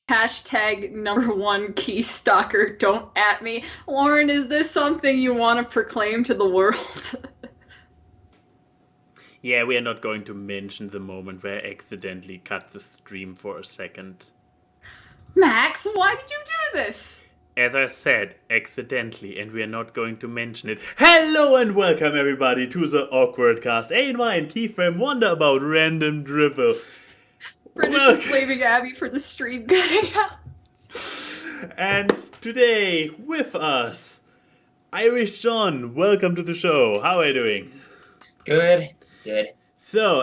Hashtag #1 key stalker, don't at me. Lauren, is this something you want to proclaim to the world? Yeah, we are not going to mention the moment where I accidentally cut the stream for a second. Max, why did you do this? As I said, accidentally, and we are not going to mention it. Hello and welcome everybody to the AWKWARDCast. ANY and Keyframe wonder about random dribble. British is blaming Abby for the stream cutting out. And today, with us, Irish John. Welcome to the show. How are you doing? Good. So,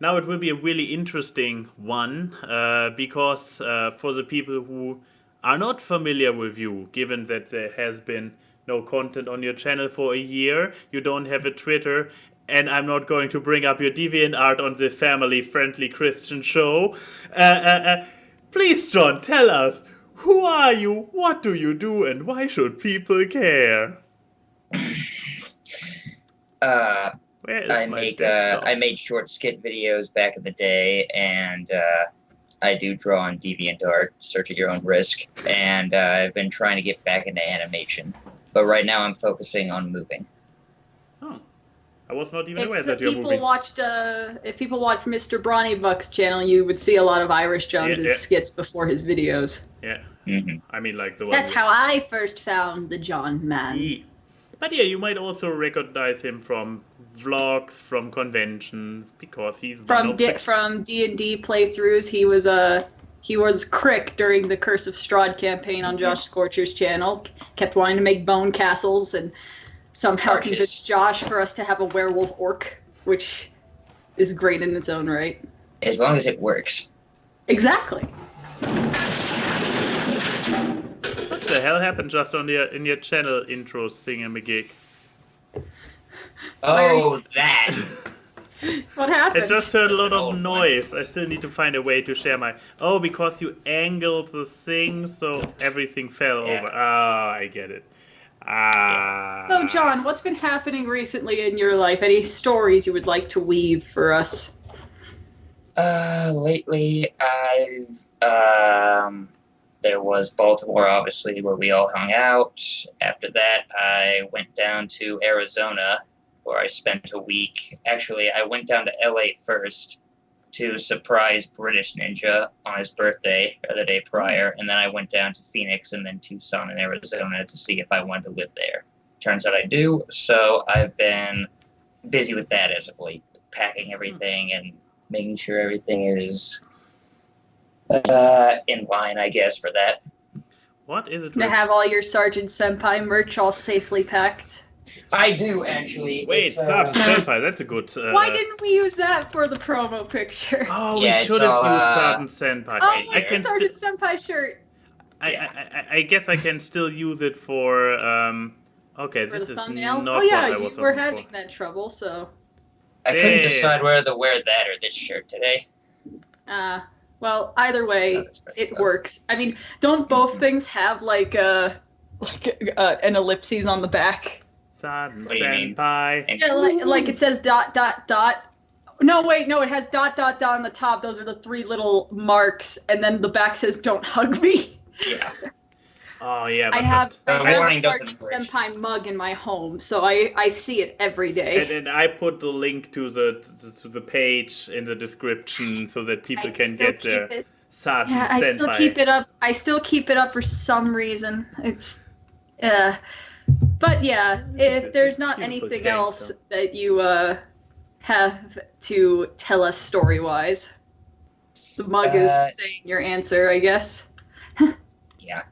now it will be a really interesting one, because for the people who are not familiar with you, given that there has been no content on your channel for a year, you don't have a Twitter, and I'm not going to bring up your DeviantArt on this family-friendly Christian show. Please, John, tell us, who are you, what do you do, and why should people care? I made short skit videos back in the day, and I do draw on DeviantArt, search at your own risk, and I've been trying to get back into animation. But right now I'm focusing on moving. Oh. I was not even aware that you're moving. If people watched Mr. Brawnybuck's channel, you would see a lot of Irish Jones's skits before his videos. Yeah. Mm-hmm. I mean, like the one. That's how I first found the John man. Yeah. But yeah, you might also recognize him from vlogs, from conventions, because he's from D&D playthroughs. He was Crick during the Curse of Strahd campaign on Josh Scorcher's channel. Kept wanting to make bone castles and somehow convinced Josh for us to have a werewolf orc, which is great in its own right. As long as it works. Exactly. What the hell happened just in your channel intro thingamajig? Oh, that! What happened? I just heard a lot of noise. I still need to find a way to share my... Oh, because you angled the thing, so everything fell over. Ah, I get it. So, John, what's been happening recently in your life? Any stories you would like to weave for us? Lately, there was Baltimore, obviously, where we all hung out. After that, I went down to Arizona, where I spent a week. Actually, I went down to LA first to surprise British Ninja on his birthday, or the day prior, and then I went down to Phoenix and then Tucson and Arizona to see if I wanted to live there. Turns out I do, so I've been busy with that as of late, packing everything and making sure everything is in line, I guess, for that. What is it? To have all your Sergeant Senpai merch all safely packed? I do, actually. Wait, Sergeant Senpai, that's a good... Why didn't we use that for the promo picture? Oh, we should have used Sergeant Senpai. Oh, I can Sergeant Senpai shirt. I guess I can still use it for... Okay, for this the is thumbnail? not what I was you looking were for. having that trouble, so... I couldn't decide whether to wear that or this shirt today. Well, either way, it works. I mean, don't both things have like an ellipses on the back? Sergeant Senpai. Yeah, like it says ... No, wait, no, it has ... on the top. Those are the three little marks, and then the back says "Don't hug me." Yeah. Oh yeah. But I have a doesn't Sergeant Senpai mug in my home, so I see it every day. And then I put the link to the page in the description so that people can get their Sergeant Senpai. I still keep it up. I still keep it up for some reason. It's but yeah, if there's not anything else that you have to tell us story-wise, the mug is saying your answer, I guess. Yeah.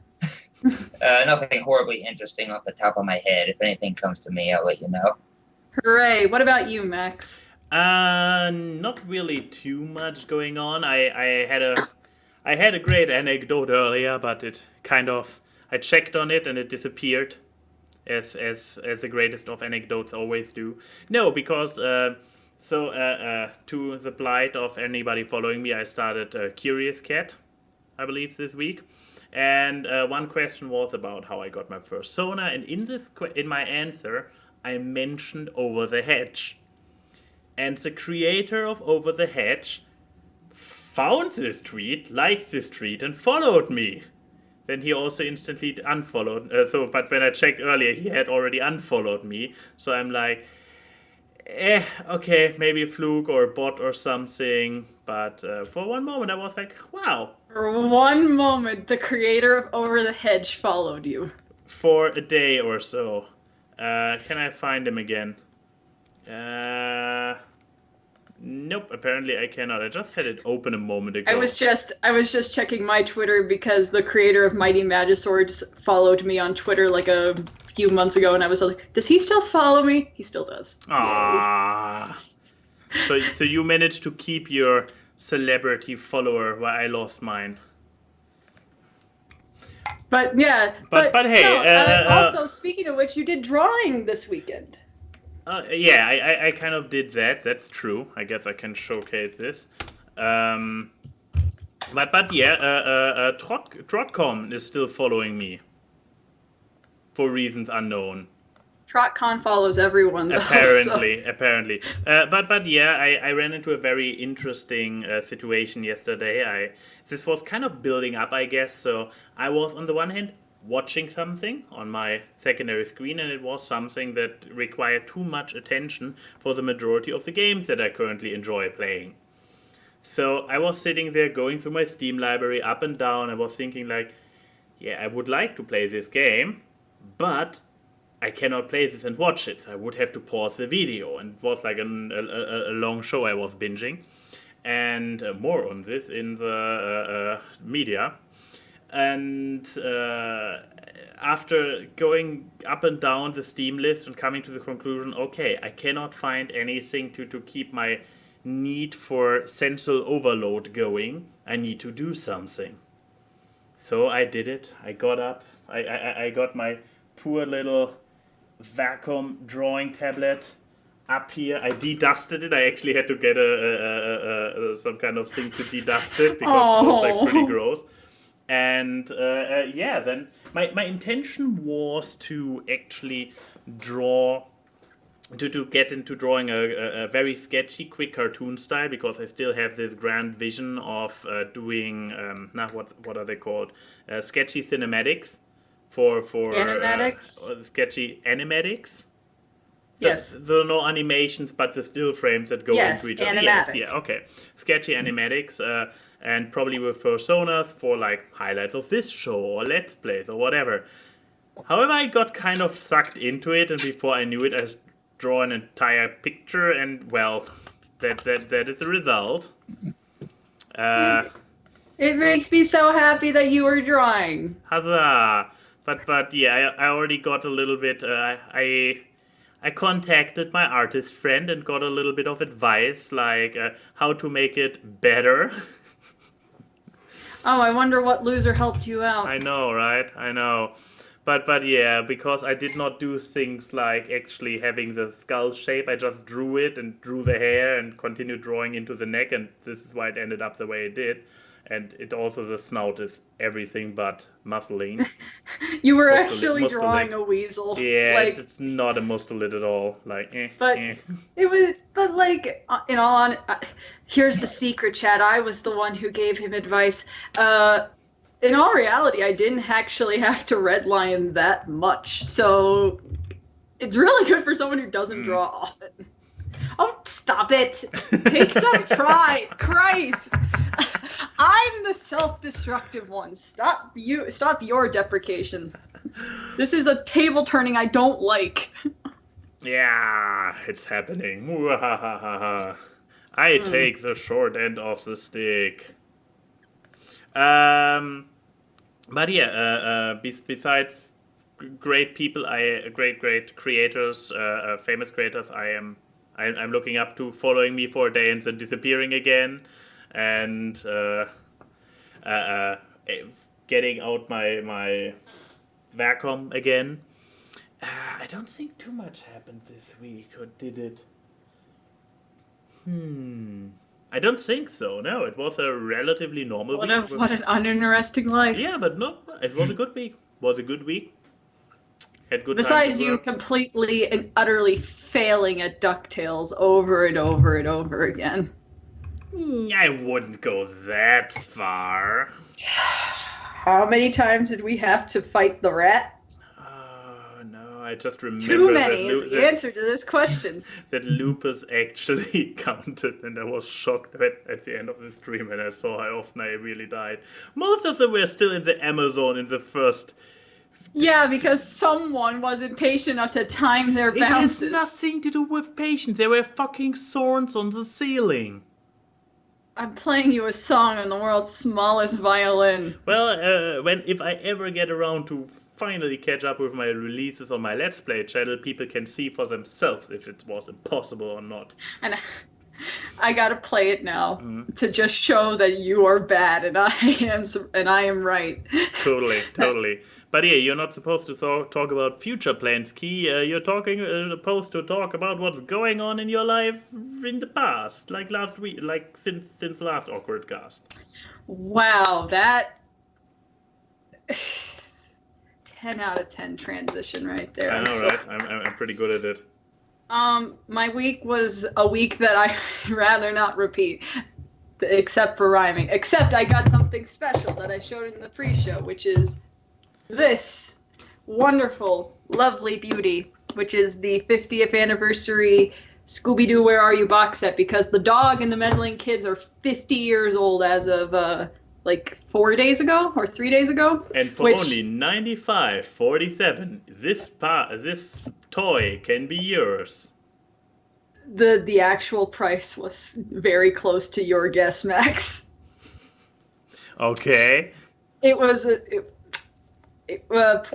Nothing horribly interesting off the top of my head. If anything comes to me, I'll let you know. Hooray! What about you, Max? Not really too much going on. I had a great anecdote earlier, but it kind of... I checked on it and it disappeared, as the greatest of anecdotes always do. No, because to the plight of anybody following me, I started Curious Cat, I believe, this week. And one question was about how I got my persona, and in my answer, I mentioned Over the Hedge. And the creator of Over the Hedge found this tweet, liked this tweet, and followed me. Then he also instantly unfollowed. But when I checked earlier, he had already unfollowed me. So I'm like, okay, maybe a fluke or a bot or something. But for one moment, I was like, wow. For one moment, the creator of Over the Hedge followed you. For a day or so. Can I find him again? Nope, apparently I cannot. I just had it open a moment ago. I was just checking my Twitter because the creator of Mighty Magiswords followed me on Twitter like a few months ago, and I was like, does he still follow me? He still does. Ah. So you managed to keep your celebrity follower while I lost mine. But yeah. But hey. No, also, speaking of which, you did drawing this weekend. Yeah, I kind of did that. That's true. I guess I can showcase this. But yeah, Trotcom is still following me for reasons unknown. TrotCon follows everyone, though. Apparently. But yeah, I ran into a very interesting situation yesterday. This was kind of building up, I guess. So I was on the one hand watching something on my secondary screen, and it was something that required too much attention for the majority of the games that I currently enjoy playing. So I was sitting there going through my Steam library up and down. I was thinking like, yeah, I would like to play this game, but I cannot play this and watch it. I would have to pause the video, and it was like a long show I was binging. And more on this in the media. And after going up and down the Steam list and coming to the conclusion, okay, I cannot find anything to keep my need for sensual overload going. I need to do something. So I did it. I got up. I got my poor little vacuum drawing tablet up here. I de-dusted it. I actually had to get some kind of thing to de-dust it because it was like pretty gross. And yeah, then my intention was to actually draw, to get into drawing a very sketchy, quick cartoon style, because I still have this grand vision of doing, what are they called? Sketchy cinematics for animatics? Sketchy animatics. Yes. There are no animations, but the still frames that go into each other. Animatics. Yes, yeah, okay. Sketchy animatics, and probably with personas for like highlights of this show or let's plays or whatever. However, I got kind of sucked into it, and before I knew it, I draw an entire picture, and well, that is the result. It makes me so happy that you were drawing. Huzzah! But yeah, I already got a little bit. I contacted my artist friend and got a little bit of advice, like how to make it better. Oh, I wonder what loser helped you out. I know, right? I know. But yeah, because I did not do things like actually having the skull shape, I just drew it and drew the hair and continued drawing into the neck, and this is why it ended up the way it did. And it also, the snout is everything but muscling. You were actually drawing a weasel. Yeah, like, it's not a mustelid at all. Like, but it was. But like, in all honesty, here's the secret, Chad. I was the one who gave him advice. In all reality, I didn't actually have to redline that much, so it's really good for someone who doesn't draw often. Oh, stop it! Take some pride, Christ! I'm the self-destructive one. Stop your deprecation. This is a table turning I don't like. Yeah, it's happening. I take the short end of the stick. But yeah, besides great people, great creators, famous creators, I'm looking up to, following me for a day and then disappearing again, and getting out my vacuum again. I don't think too much happened this week, or did it? I don't think so. No, it was a relatively normal week. What an uninteresting life. Yeah, but no, it was a good week. Had good. Besides you completely and utterly failing at DuckTales over and over and over again. I wouldn't go that far. How many times did we have to fight the rat? Oh, no, I just remember Too many is the answer to this question. that lupus actually counted, and I was shocked at the end of the stream when I saw how often I really died. Most of them were still in the Amazon in the first. Yeah, because someone wasn't patient enough to time their It has bounces. nothing to do with patience. There were fucking thorns on the ceiling. I'm playing you a song on the world's smallest violin. Well, if I ever get around to finally catch up with my releases on my Let's Play channel, people can see for themselves if it was impossible or not. And I gotta play it now to just show that you are bad and I am right. Totally. But yeah, you're not supposed to talk about future plans, Key. You're supposed to talk about what's going on in your life in the past, like last week, like since last AWKWARDCast. Wow, that 10 out of 10 transition right there. I know, right? I'm pretty good at it. My week was a week that I'd rather not repeat, except for rhyming. Except I got something special that I showed in the pre-show, which is this wonderful, lovely beauty, which is the 50th anniversary Scooby-Doo Where Are You box set, because the dog and the meddling kids are 50 years old as of, like 4 days ago or 3 days ago. And for only $95.47, this toy can be yours. The actual price was very close to your guess, Max. Okay. It was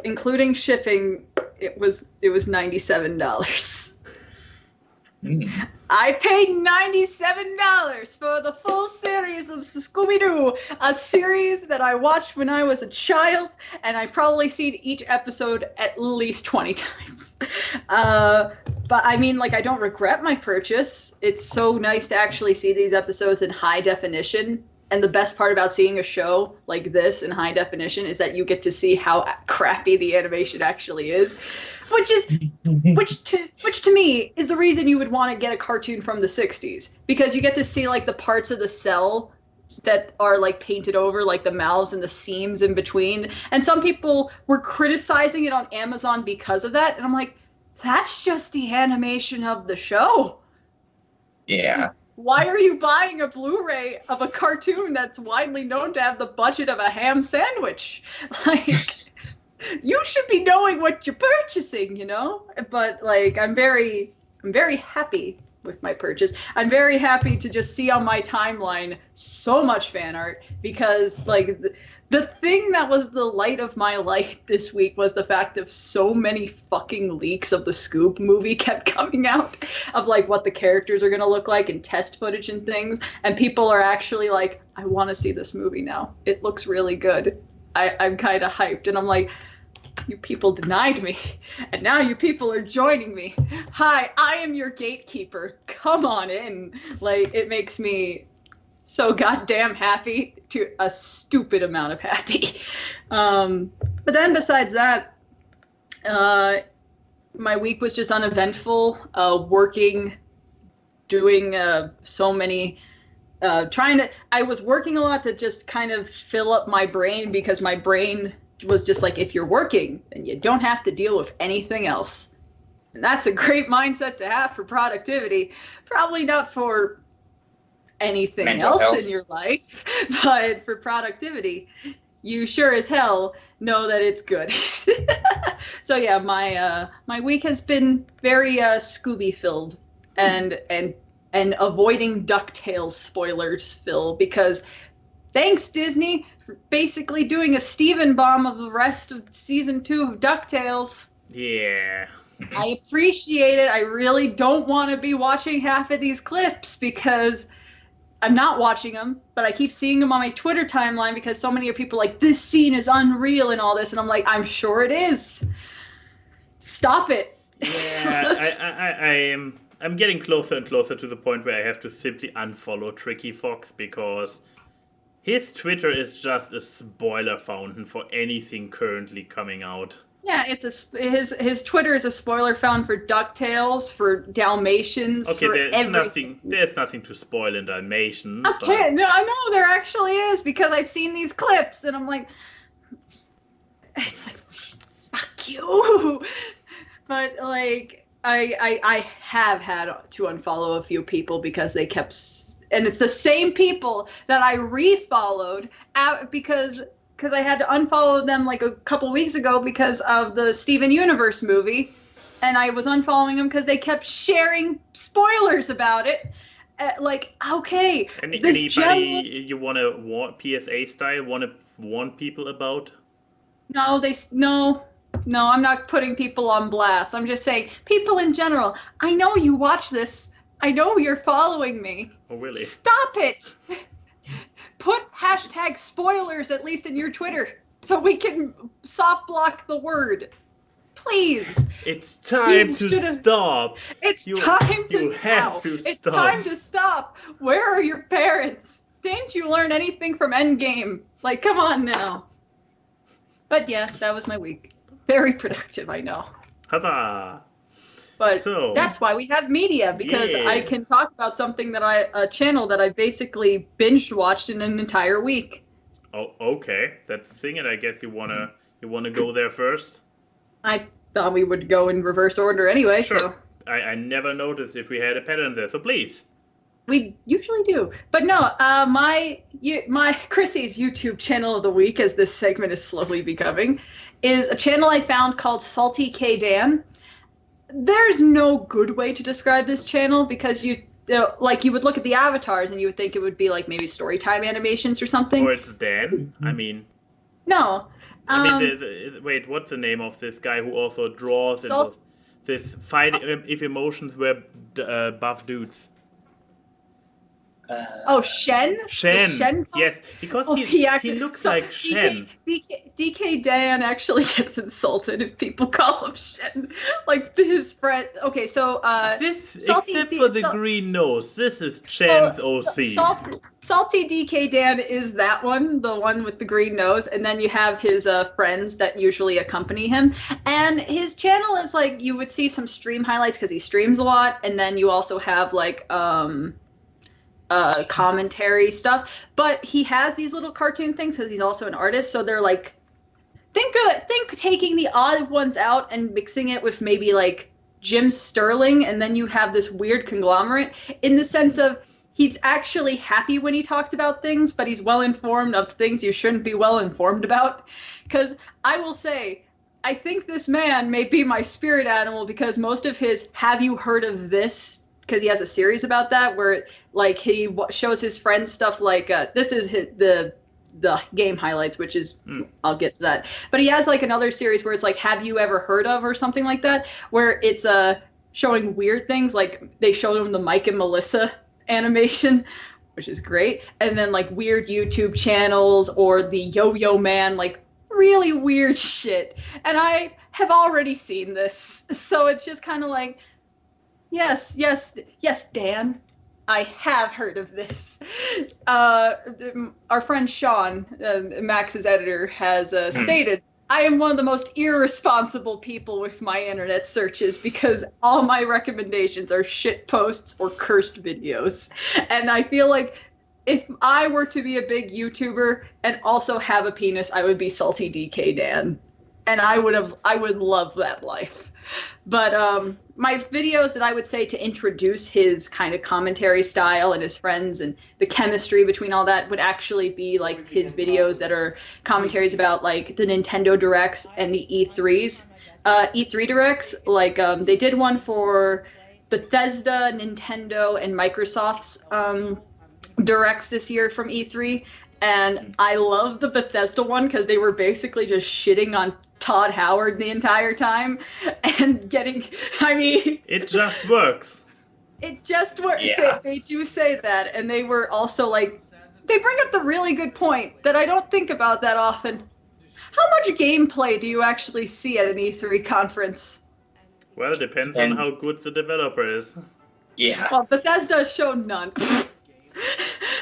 including shipping. It was $97. I paid $97 for the full series of Scooby-Doo, a series that I watched when I was a child, and I've probably seen each episode at least 20 times. But I mean, like, I don't regret my purchase. It's so nice to actually see these episodes in high definition. And the best part about seeing a show like this in high definition is that you get to see how crappy the animation actually is, which to me is the reason you would want to get a cartoon from the 60s, because you get to see like the parts of the cell that are like painted over, like the mouths and the seams in between. And some people were criticizing it on Amazon because of that. And I'm like, that's just the animation of the show. Yeah. Why are you buying a Blu-ray of a cartoon that's widely known to have the budget of a ham sandwich? Like, you should be knowing what you're purchasing, you know? But like, I'm very happy with my purchase. I'm very happy to just see on my timeline so much fan art, because like the thing that was the light of my life this week was the fact of so many fucking leaks of the Scoob movie kept coming out of like what the characters are going to look like and test footage and things. And people are actually like, I want to see this movie now. It looks really good. I'm kind of hyped. And I'm like, you people denied me, and now you people are joining me. Hi, I am your gatekeeper. Come on in. Like, it makes me so goddamn happy to a stupid amount of happy. But then besides that, my week was just uneventful. Working, doing so many, I was working a lot to just kind of fill up my brain, because my brain was just like, if you're working, then you don't have to deal with anything else. And that's a great mindset to have for productivity. Probably not for anything Mental else health. in your life, but for productivity, you sure as hell know that it's good. So yeah, my week has been very Scooby filled and avoiding DuckTales spoilers filled, because thanks Disney for basically doing a Steven bomb of the rest of season 2 of DuckTales. Yeah. I appreciate it. I really don't want to be watching half of these clips, because I'm not watching them, but I keep seeing them on my Twitter timeline, because so many people are like, this scene is unreal and all this, and I'm like, I'm sure it is. Stop it. Yeah, I'm getting closer and closer to the point where I have to simply unfollow Tricky Fox, because his Twitter is just a spoiler fountain for anything currently coming out. Yeah, his Twitter is a spoiler found for DuckTales, for Dalmatians, Okay, for there's everything. nothing to spoil in Dalmatian. Okay, no, I know there actually is because I've seen these clips and I'm like, it's like, fuck you. But like, I have had to unfollow a few people because they kept, and it's the same people that I refollowed out because I had to unfollow them like a couple weeks ago because of the Steven Universe movie, and I was unfollowing them because they kept sharing spoilers about it. Like, okay, Anybody you want to warn PSA style want to warn people about? No, I'm not putting people on blast. I'm just saying, people in general, I know you watch this. I know you're following me. Oh, really? Stop it! Put hashtag spoilers at least in your Twitter so we can soft block the word. Please. It's time to stop. It's time to stop. Where are your parents? Didn't you learn anything from Endgame? Like, come on now. But yeah, that was my week. Very productive, I know. Huzzah! But that's why we have media, because I can talk about something that a channel that I basically binge watched in an entire week. Oh, okay. That's the thing, and I guess you wanna go there first? I thought we would go in reverse order anyway, sure. So. I never noticed if we had a pattern there, so please. We usually do. But no, my Chrissy's YouTube channel of the week, as this segment is slowly becoming, is a channel I found called Salty K Dan. There's no good way to describe this channel because you would look at the avatars and you would think it would be like maybe storytime animations or something. Or it's Dan. I mean. No. I mean, wait, what's the name of this guy who also draws and this fighting if emotions were buff dudes? Shen? Shen. Yes, because he looks like Shen. DK Dan actually gets insulted if people call him Shen. Like his friend. Okay, so except for the green nose, this is Shen's OC. Salty DK Dan is that one, the one with the green nose, and then you have his friends that usually accompany him. And his channel is like, you would see some stream highlights because he streams a lot, and then you also have like commentary stuff, but he has these little cartoon things because he's also an artist, so they're like, think taking the odd ones out and mixing it with maybe like Jim Sterling, and then you have this weird conglomerate in the sense of he's actually happy when he talks about things, but he's well informed of things you shouldn't be well informed about. Because I will say, I think this man may be my spirit animal because most of his "Have you heard of this?" because he has a series about that where like he shows his friends stuff like this is the game highlights, which is I'll get to that, but he has like another series where it's like "Have you ever heard of?" or something like that, where it's showing weird things, like they show them the Mike and Melissa animation, which is great, and then like weird YouTube channels or the Yo-Yo Man, like really weird shit, and I have already seen this, so it's just kind of like, Yes, Dan. I have heard of this. Our friend Sean, Max's editor, has stated, I am one of the most irresponsible people with my internet searches because all my recommendations are shit posts or cursed videos. And I feel like if I were to be a big YouTuber and also have a penis, I would be Salty DK Dan. And I would love that life. But my videos that I would say to introduce his kind of commentary style and his friends and the chemistry between all that would actually be like his videos that are commentaries about like the Nintendo Directs and the E3s. E3 Directs, like they did one for Bethesda, Nintendo, and Microsoft's Directs this year from E3. And I love the Bethesda one because they were basically just shitting on Todd Howard the entire time and getting, I mean... It just works. It just works. Yeah. They do say that. And they were also like, they bring up the really good point that I don't think about that often. How much gameplay do you actually see at an E3 conference? Well, it depends on how good the developer is. Yeah. Well, Bethesda has shown none.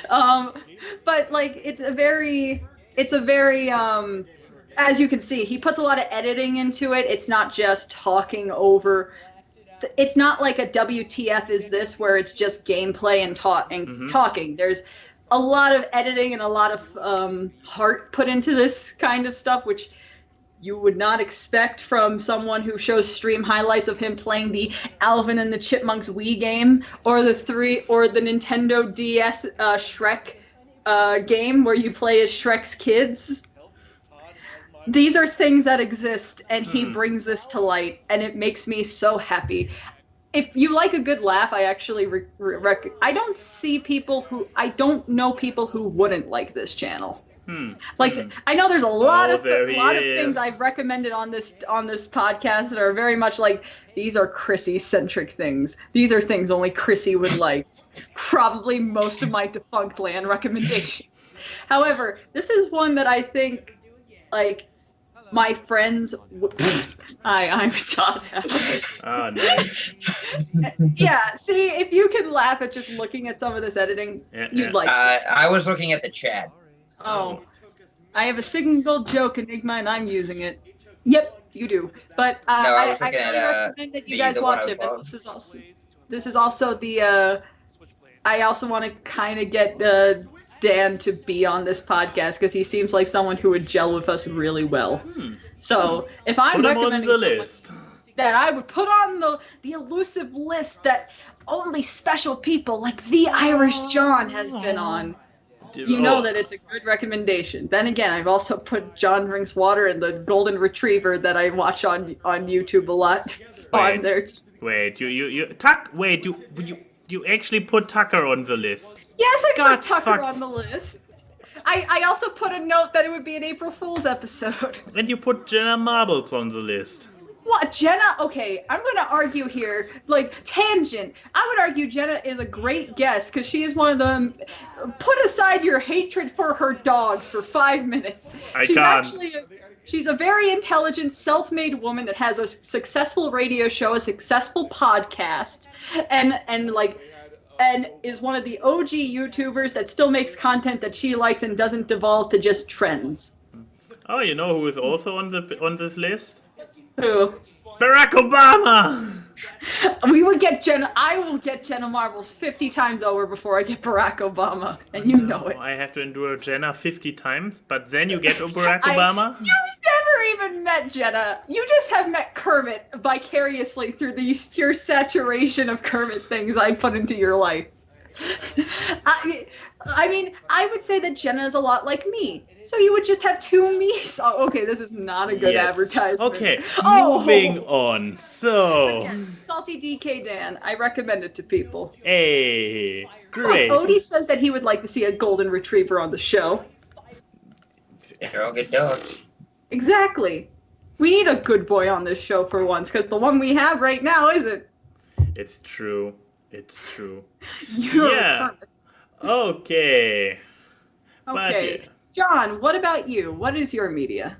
But like it's a very as you can see, he puts a lot of editing into it. It's not just talking over. It's not like a WTF is this where it's just gameplay and talking. There's a lot of editing and a lot of heart put into this kind of stuff, which you would not expect from someone who shows stream highlights of him playing the Alvin and the Chipmunks Wii game or the Nintendo DS Shrek game where you play as Shrek's kids. These are things that exist, and he brings this to light, and it makes me so happy. If you like a good laugh, I actually I don't know people who wouldn't like this channel. I know there's a lot of things I've recommended on this podcast that are very much like, these are Chrissy-centric things. These are things only Chrissy would like. Probably most of my Defunct Land recommendations. However, this is one that I think, like, my friends, I'm Todd. Ah, nice. Yeah, see, if you can laugh at just looking at some of this editing, you'd like it. I was looking at the chat. Oh, I have a single joke enigma and I'm using it. Yep, you do. But I really recommend that you guys watch it. But this is also the. I also want to kind of get Dan to be on this podcast because he seems like someone who would gel with us really well. So if I'm recommending someone that I would put on the elusive list that only special people like the Irish John has been on, you know that it's a good recommendation. Then again, I've also put John Drinks Water and the Golden Retriever that I watch on YouTube a lot on there. Wait, you actually put Tucker on the list? Yes, I put Tucker on the list. I also put a note that it would be an April Fool's episode. And you put Jenna Marbles on the list. What, Jenna? Okay, I'm going to argue here, like, tangent. I would argue Jenna is a great guest because she is one of them. Put aside your hatred for her dogs for 5 minutes. She's a very intelligent, self-made woman that has a successful radio show, a successful podcast, and is one of the OG YouTubers that still makes content that she likes and doesn't devolve to just trends. Oh, you know who is also on this list? Who? Barack Obama! I will get Jenna Marbles 50 times over before I get Barack Obama, and you know it. I have to endure Jenna 50 times, but then you get Barack Obama? You've never even met Jenna. You just have met Kermit vicariously through the pure saturation of Kermit things I put into your life. I mean, I would say that Jenna is a lot like me. So you would just have two me's. Oh, okay, this is not a good advertisement. Okay, moving on. So. Yes, Salty DK Dan. I recommend it to people. Hey, great. Odie says that he would like to see a golden retriever on the show. They're all good dogs. Exactly. We need a good boy on this show for once, because the one we have right now isn't. It's true. Yeah. Okay. Okay. John, what about you? What is your media?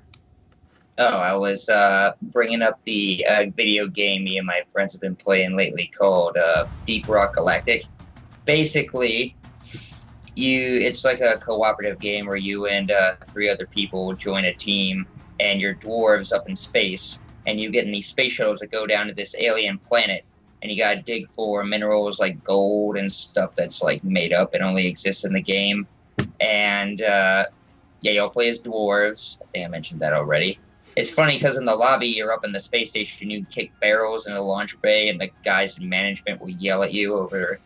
Oh, I was bringing up the video game me and my friends have been playing lately called Deep Rock Galactic. Basically, it's like a cooperative game where you and 3 other people join a team, and you're dwarves up in space, and you get in these space shuttles that go down to this alien planet, and you gotta dig for minerals like gold and stuff that's like made up and only exists in the game. And y'all play as dwarves. I think I mentioned that already. It's funny because in the lobby, you're up in the space station, you kick barrels in a launch bay, and the guys in management will yell at you over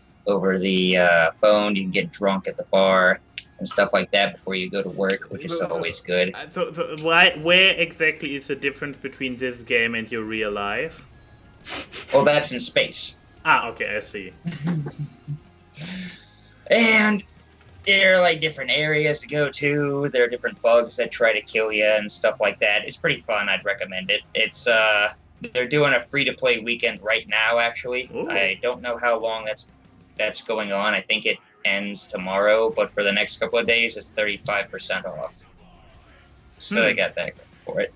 the phone. You can get drunk at the bar and stuff like that before you go to work, which is always good. So where exactly is the difference between this game and your real life? Well, that's in space. Ah, okay, I see. And there are like different areas to go to. There are different bugs that try to kill you and stuff like that. It's pretty fun. I'd recommend it. It's they're doing a free-to-play weekend right now, actually. Ooh. I don't know how long that's going on. I think it ends tomorrow, but for the next couple of days, it's 35% off. So I got that for it.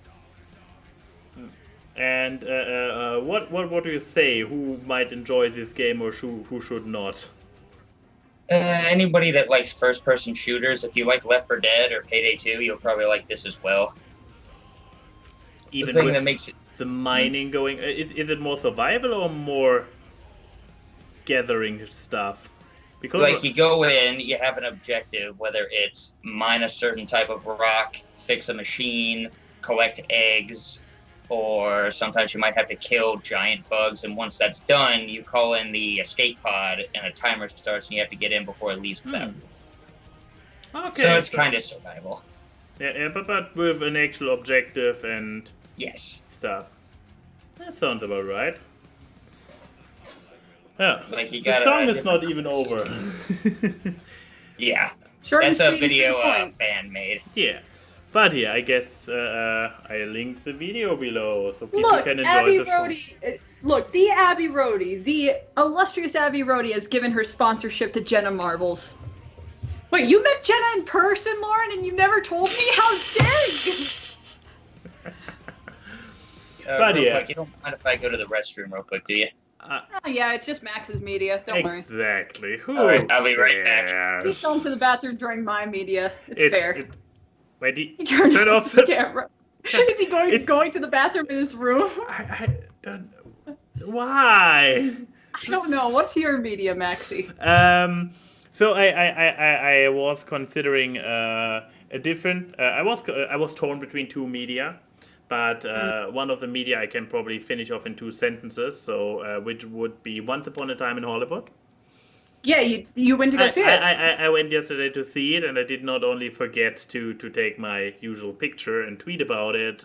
And what do you say? Who might enjoy this game or who should not? Anybody that likes first-person shooters. If you like Left 4 Dead or Payday 2, you'll probably like this as well. even thing with that makes it the mining going, is it more survival or more gathering stuff? Because like you go in, you have an objective, whether it's mine a certain type of rock, fix a machine, collect eggs, or sometimes you might have to kill giant bugs, and once that's done, you call in the escape pod, and a timer starts, and you have to get in before it leaves the battlefield. Okay, So it's kind of survival. Yeah, but with an actual objective and Yes. stuff. That sounds about right. Yeah, Like you the got song is not even over. Yeah. Short and That's a sweet and to video the point. fan made. Yeah, but yeah, I guess I linked the video below so people Look, can enjoy Abby the show. Rohde. Look, the Abby Rohde, the illustrious Abby Rohde, has given her sponsorship to Jenna Marbles. Wait, you met Jenna in person, Lauren, and you never told me? How dare you? But real yeah. quick, you don't mind if I go to the restroom real quick, do you? Oh yeah, it's just Max's media. Don't worry. Exactly. Who All right, I'll be right back. cares? He's going to the bathroom during my media. It's fair. Wait, He turned turn off off the the... camera. Is he going to the bathroom in his room? I don't... Why? I don't know. What's your media, Maxie? So I was considering a different. I was torn between two media, but one of the media I can probably finish off in 2 sentences. So which would be Once Upon a Time in Hollywood. Yeah, you went to go see it. I went yesterday to see it, and I did not only forget to take my usual picture and tweet about it.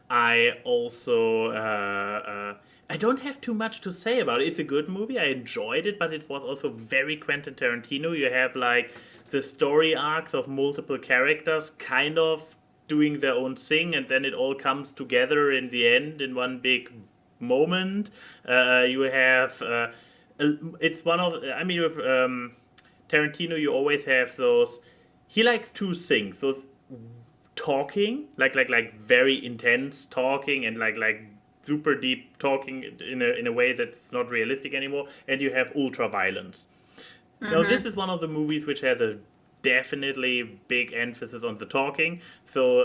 I also I don't have too much to say about it. It's a good movie. I enjoyed it, but it was also very Quentin Tarantino. You have like the story arcs of multiple characters kind of doing their own thing, and then it all comes together in the end in one big moment. You have it's one of, I mean, with Tarantino, you always have those. He likes 2 things: those talking, like very intense talking, and like super deep talking in a way that's not realistic anymore, and you have ultra violence. Now this is one of the movies which has a definitely big emphasis on the talking, so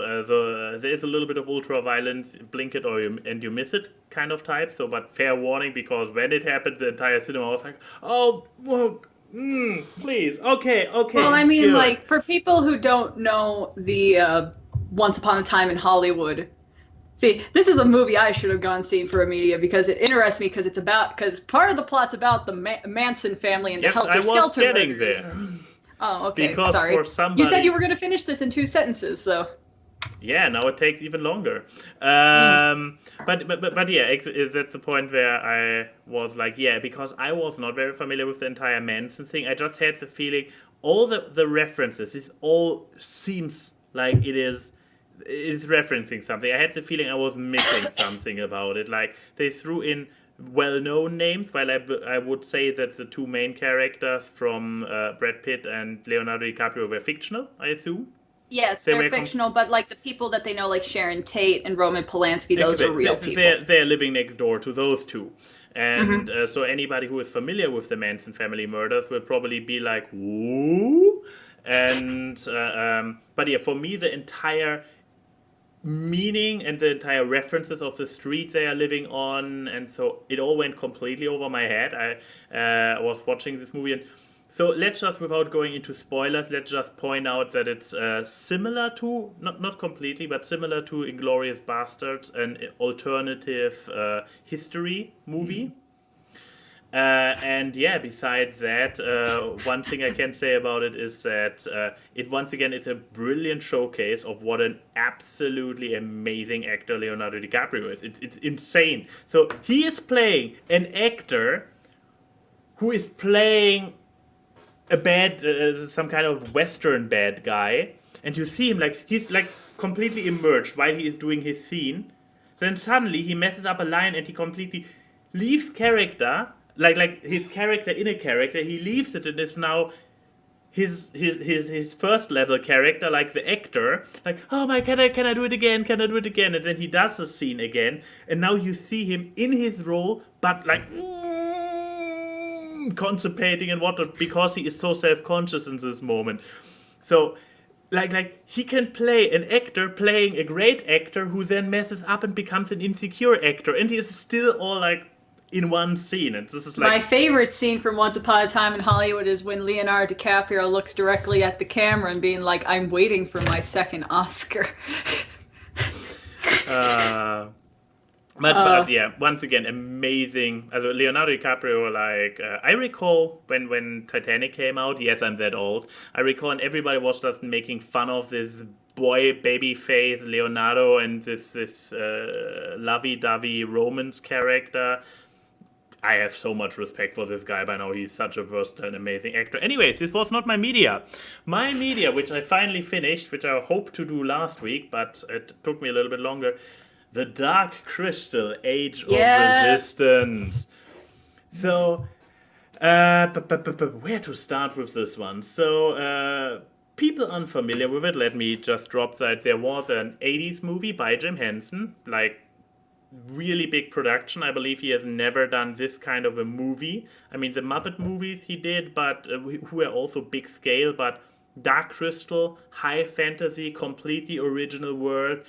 there is a little bit of ultra violence, blink it and you miss it kind of type. So, but fair warning, because when it happened, the entire cinema was like, oh, well, please, okay. Well, I mean, good. like, for people who don't know the Once Upon a Time in Hollywood, see, this is a movie I should have gone see for a media, because it interests me, because part of the plot's about the Manson family and the Helter Skelter getting murders. there. Oh, okay. Because sorry. for somebody... You said you were going to finish this in 2 sentences, so... Yeah, now it takes even longer. But yeah, that's the point where I was like, yeah, because I was not very familiar with the entire Manson thing. I just had the feeling all the references, this all seems like it is referencing something. I had the feeling I was missing something about it. Like, they threw in well-known names, while I would say that the 2 main characters from Brad Pitt and Leonardo DiCaprio were fictional, I assume. Yes, they're fictional, but like the people that they know, like Sharon Tate and Roman Polanski, those are real people. They're living next door to those 2. And so anybody who is familiar with the Manson family murders will probably be like, woo? And, but yeah, for me, the entire meaning and the entire references of the street they are living on, and so it all went completely over my head. I was watching this movie, and so let's just, without going into spoilers, let's just point out that it's similar to, not completely, but similar to Inglourious Basterds, an alternative history movie. And yeah, besides that, one thing I can say about it is that it once again is a brilliant showcase of what an absolutely amazing actor Leonardo DiCaprio is. It's insane. So he is playing an actor who is playing a bad, some kind of Western bad guy, and you see him like, he's like completely immersed while he is doing his scene. Then suddenly he messes up a line and he completely leaves character, like his character in a character, he leaves it and is now his first level character, like the actor, like, oh my, can I do it again, and then he does the scene again, and now you see him in his role, but like constipating and whatnot, because he is so self-conscious in this moment. So like he can play an actor playing a great actor who then messes up and becomes an insecure actor, and it's still all like in one scene. And this is like My favorite scene from Once Upon a Time in Hollywood is when Leonardo DiCaprio looks directly at the camera and being like, "I'm waiting for my second Oscar." But yeah, once again, amazing. Also Leonardo DiCaprio, like I recall when Titanic came out. Yes, I'm that old. I recall, and everybody was just making fun of this boy baby face Leonardo and this lovey-dovey romance character. I have so much respect for this guy by now. He's such a versatile and amazing actor. Anyways, this was not my media. My media, which I finally finished, which I hoped to do last week, but it took me a little bit longer. The Dark Crystal, Age of Resistance. So, where to start with this one? So, people unfamiliar with it, let me just drop that there was an 80s movie by Jim Henson, like really big production. I believe he has never done this kind of a movie. I mean, the Muppet movies he did, but who were also big scale, but Dark Crystal, high fantasy, completely original world,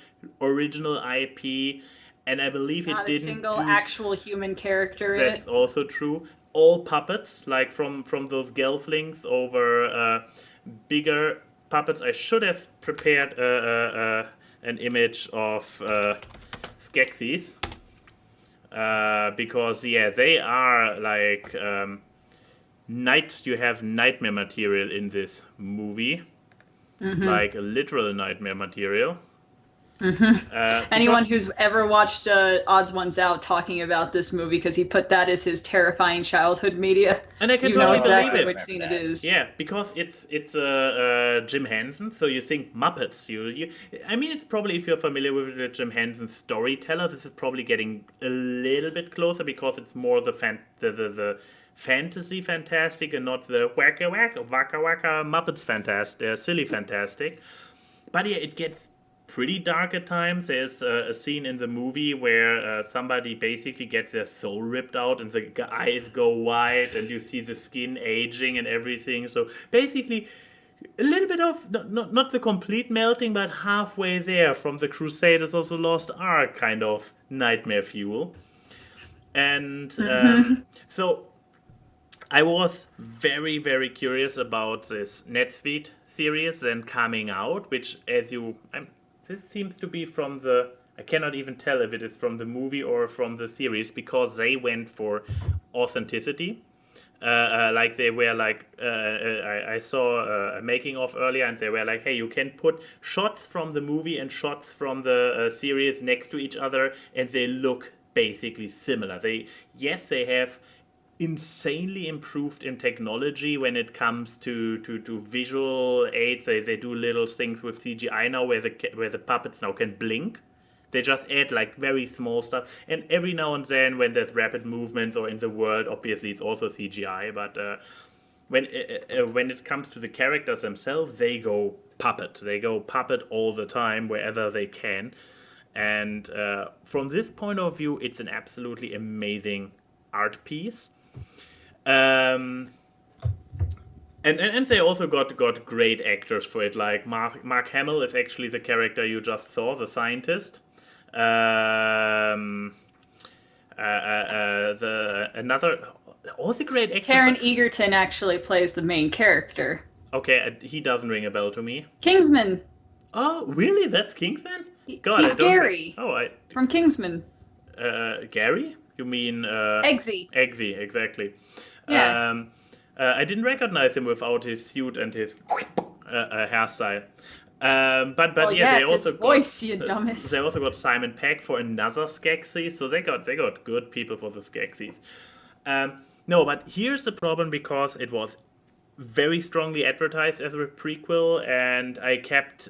original IP, and I believe Not it a didn't single use, actual human character in that's it. also true. All puppets, like from those gelflings over bigger puppets. I should have prepared an image of Skeksis. Because yeah, they are like you have nightmare material in this movie, like a literal nightmare material. Anyone who's ever watched Odds Ones Out talking about this movie, because he put that as his terrifying childhood media, And I can you know totally exactly believe it. which scene it is. Yeah, because it's Jim Henson, so you think Muppets. I mean, it's probably, if you're familiar with the Jim Henson storyteller, this is probably getting a little bit closer because it's more the fantasy fantastic and not the waka waka Muppets fantastic, silly fantastic. But yeah, it gets pretty dark at times. There's a scene in the movie where somebody basically gets their soul ripped out and the eyes go white and you see the skin aging and everything. So basically a little bit of, not the complete melting, but halfway there from the Crusaders of the Lost Ark kind of nightmare fuel. And so I was very, very curious about this NetSuite series then coming out, which this seems to be from I cannot even tell if it is from the movie or from the series, because they went for authenticity. Like they were like, I saw a making of earlier, and they were like, hey, you can put shots from the movie and shots from the series next to each other, and they look basically similar. They have insanely improved in technology when it comes to visual aids. They do little things with CGI now where the puppets now can blink. They just add like very small stuff, and every now and then when there's rapid movements or in the world, obviously it's also CGI. But when it comes to the characters themselves, they go puppet. They go puppet all the time wherever they can, and from this point of view, it's an absolutely amazing art piece. And they also got great actors for it. Like Mark Hamill is actually the character you just saw, the scientist. All the great actors. Taron Egerton actually plays the main character. Okay, he doesn't ring a bell to me. Kingsman. Oh, really? That's Kingsman? God, He's Gary. From Kingsman. Gary? You mean Eggsy. Eggsy, exactly. Yeah. I didn't recognize him without his suit and his hairstyle. But yeah, they also voice, you dumbass. They also got Simon Pegg for another Skeksis, so they got good people for the Skeksis. No, but here's the problem, because it was very strongly advertised as a prequel, and I kept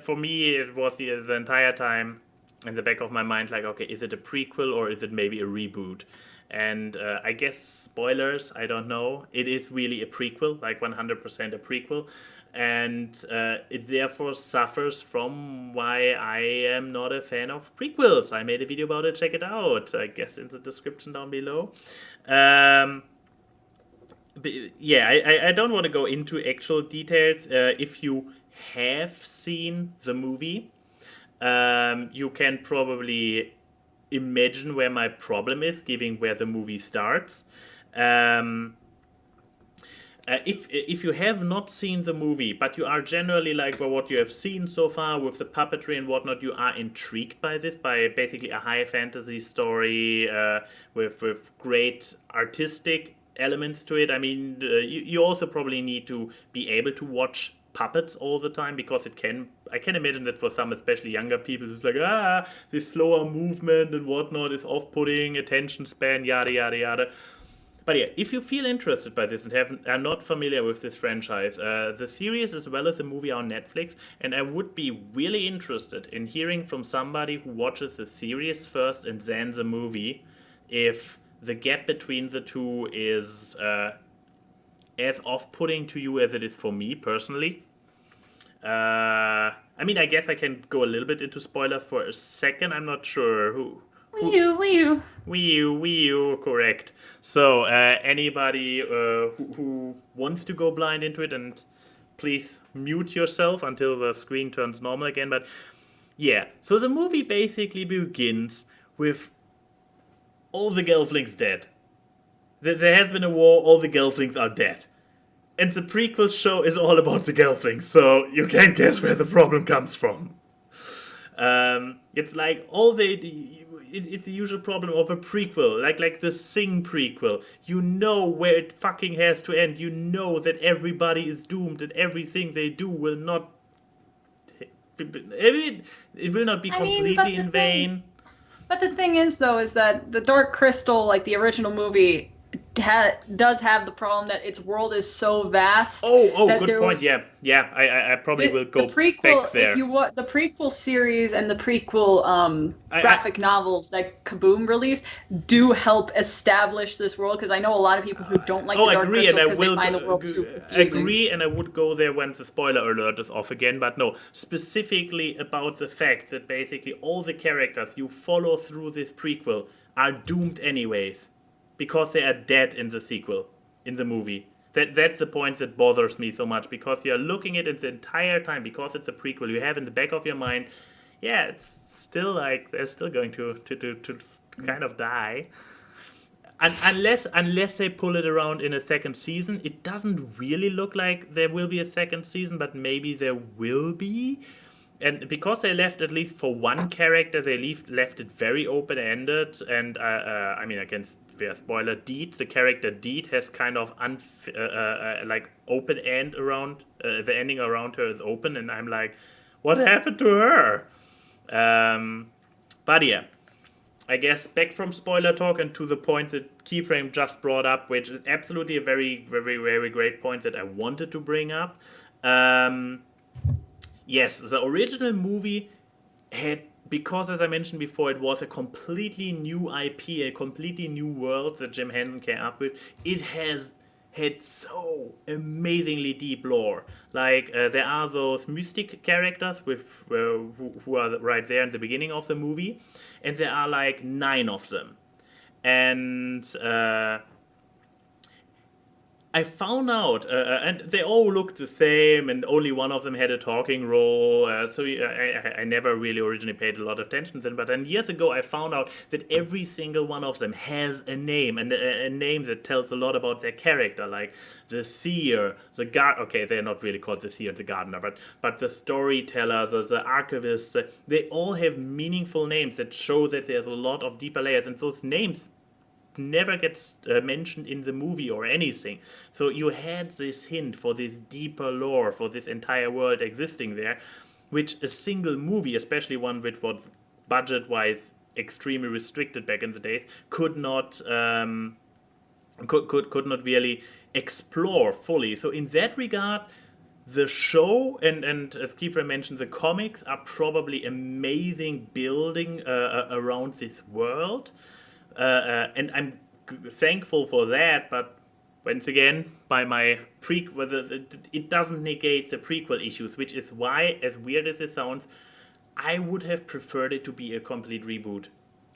for me it was the entire time in the back of my mind, like, okay, is it a prequel or is it maybe a reboot? And I guess, spoilers, I don't know. It is really a prequel, like 100% a prequel. And it therefore suffers from why I am not a fan of prequels. I made a video about it, check it out. I guess in the description down below. yeah, I don't want to go into actual details. If you have seen the movie, you can probably imagine where my problem is, given where the movie starts. Um, if you have not seen the movie, but you are generally like, well, what you have seen so far with the puppetry and whatnot, you are intrigued by this, by basically a high fantasy story with great artistic elements to it. I mean, you also probably need to be able to watch puppets all the time, because I can imagine that for some, especially younger people, it's like, this slower movement and whatnot is off-putting, attention span, yada yada yada. But yeah, if you feel interested by this and are not familiar with this franchise, the series as well as the movie are on Netflix, and I would be really interested in hearing from somebody who watches the series first and then the movie, if the gap between the two is as off-putting to you as it is for me personally. I mean, I guess I can go a little bit into spoilers for a second. I'm not sure who. Wii Wii U, correct. So, anybody who wants to go blind into it, and please mute yourself until the screen turns normal again. But yeah, so the movie basically begins with all the Gelflings dead. There has been a war, all the Gelflings are dead. And the prequel show is all about the Gelflings, so you can't guess where the problem comes from. It's like it's the usual problem of a prequel, like the Sing prequel. You know where it fucking has to end. You know that everybody is doomed, and everything they do will not. It will not be completely in vain. But the thing is, though, is that the Dark Crystal, like the original movie, does have the problem that its world is so vast. Oh, good point. Yeah. I probably will go back there. If you want the prequel series and the prequel graphic novels that Kaboom released, do help establish this world, because I know a lot of people who don't like the Dark Crystal because they find the world too confusing. Agree, and I would go there when the spoiler alert is off again. But no, specifically about the fact that basically all the characters you follow through this prequel are doomed anyways, because they are dead in the sequel, in the movie. That's the point that bothers me so much, because you're looking at it the entire time, because it's a prequel, you have in the back of your mind, yeah, it's still like, they're still going to kind of die. And unless they pull it around in a second season, it doesn't really look like there will be a second season, but maybe there will be. And because they left, at least for one character, they left it very open-ended. And I mean, against fair spoiler, Deed, the character Deed, has kind of like open end around the ending around her is open, and I'm like, what happened to her? But yeah, I guess back from spoiler talk and to the point that Keyframe just brought up, which is absolutely a very, very, very great point that I wanted to bring up. Yes, the original movie had, because as I mentioned before, it was a completely new IP, a completely new world that Jim Henson came up with. It has had so amazingly deep lore. Like, there are those mystic characters with who are right there in the beginning of the movie, and there are like 9 of them. And I found out, and they all looked the same, and only one of them had a talking role, so I never really originally paid a lot of attention to them, but then years ago I found out that every single one of them has a name, and a name that tells a lot about their character, like the seer, the okay, they're not really called the seer and the gardener, but the storytellers, the archivists, they all have meaningful names that show that there's a lot of deeper layers, and those names never gets mentioned in the movie or anything. So you had this hint for this deeper lore, for this entire world existing there, which a single movie, especially one which was budget-wise extremely restricted back in the days, could not could not really explore fully. So in that regard, the show and as Keyframe mentioned, the comics are probably amazing building around this world. And I'm thankful for that, but once again, by my it doesn't negate the prequel issues, which is why, as weird as it sounds, I would have preferred it to be a complete reboot,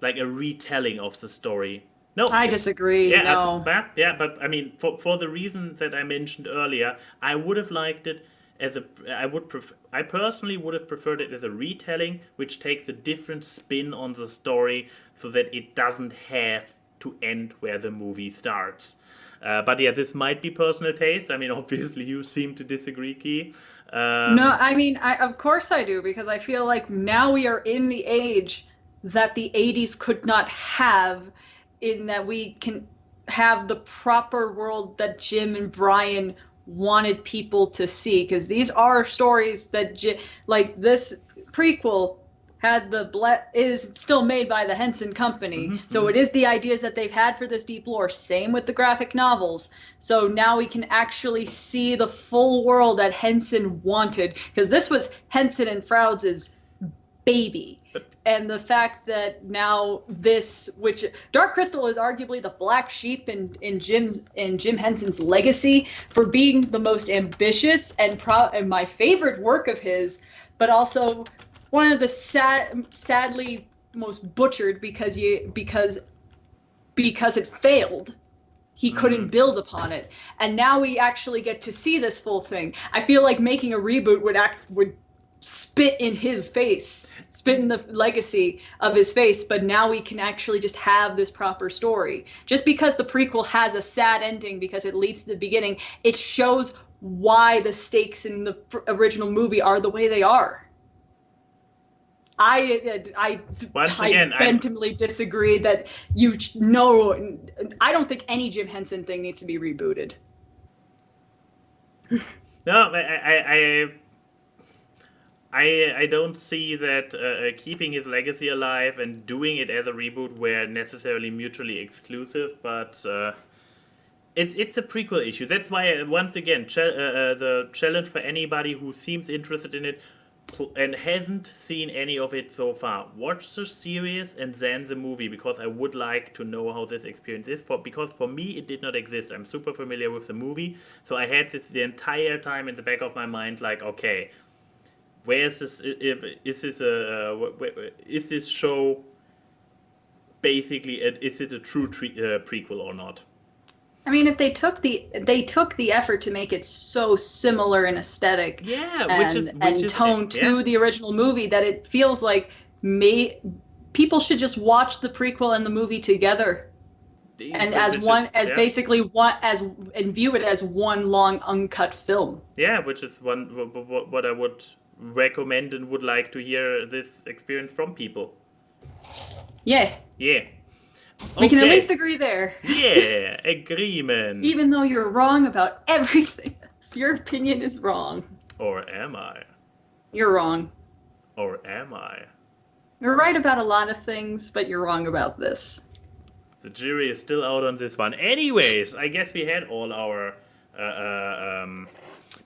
like a retelling of the story. No, I disagree. yeah, No. but I mean, for the reason that I mentioned earlier, I would have liked it as I personally would have preferred it as a retelling, which takes a different spin on the story, so that it doesn't have to end where the movie starts. But yeah, this might be personal taste. I mean, obviously, you seem to disagree, Key. No, I mean, of course I do, because I feel like now we are in the age that the 80s could not have, in that we can have the proper world that Jim and Brian wanted people to see, because these are stories that like this prequel had is still made by the Henson Company. So it is the ideas that they've had for this deep lore. Same with the graphic novels. So now we can actually see the full world that Henson wanted, because this was Henson and Froude's baby. And the fact that now this, which Dark Crystal is arguably the black sheep in Jim Henson's legacy for being the most ambitious and my favorite work of his, but also one of the sadly most butchered because it failed. He couldn't build upon it, and now we actually get to see this full thing. I feel like making a reboot would spit in his face, spit in the legacy of his face, but now we can actually just have this proper story. Just because the prequel has a sad ending because it leads to the beginning, it shows why the stakes in the original movie are the way they are. I vehemently disagree that I don't think any Jim Henson thing needs to be rebooted. No, I don't see that keeping his legacy alive and doing it as a reboot were necessarily mutually exclusive, but it's a prequel issue. That's why, once again, the challenge for anybody who seems interested in it and hasn't seen any of it so far, watch the series and then the movie, because I would like to know how this experience is. Because for me, it did not exist. I'm super familiar with the movie, so I had this the entire time in the back of my mind, like, okay, where is this? Is this show basically? Is it a true prequel or not? I mean, if they took the effort to make it so similar in aesthetic, and tone to the original movie, that it feels like people should just watch the prequel and the movie together, and and view it as one long uncut film. Yeah, which is what I would recommend and would like to hear this experience from people. Yeah. Yeah. We can at least agree there. Yeah, agreement. Even though you're wrong about everything else, your opinion is wrong. Or am I? You're wrong. Or am I? You're right about a lot of things, but you're wrong about this. The jury is still out on this one. Anyways, I guess we had all our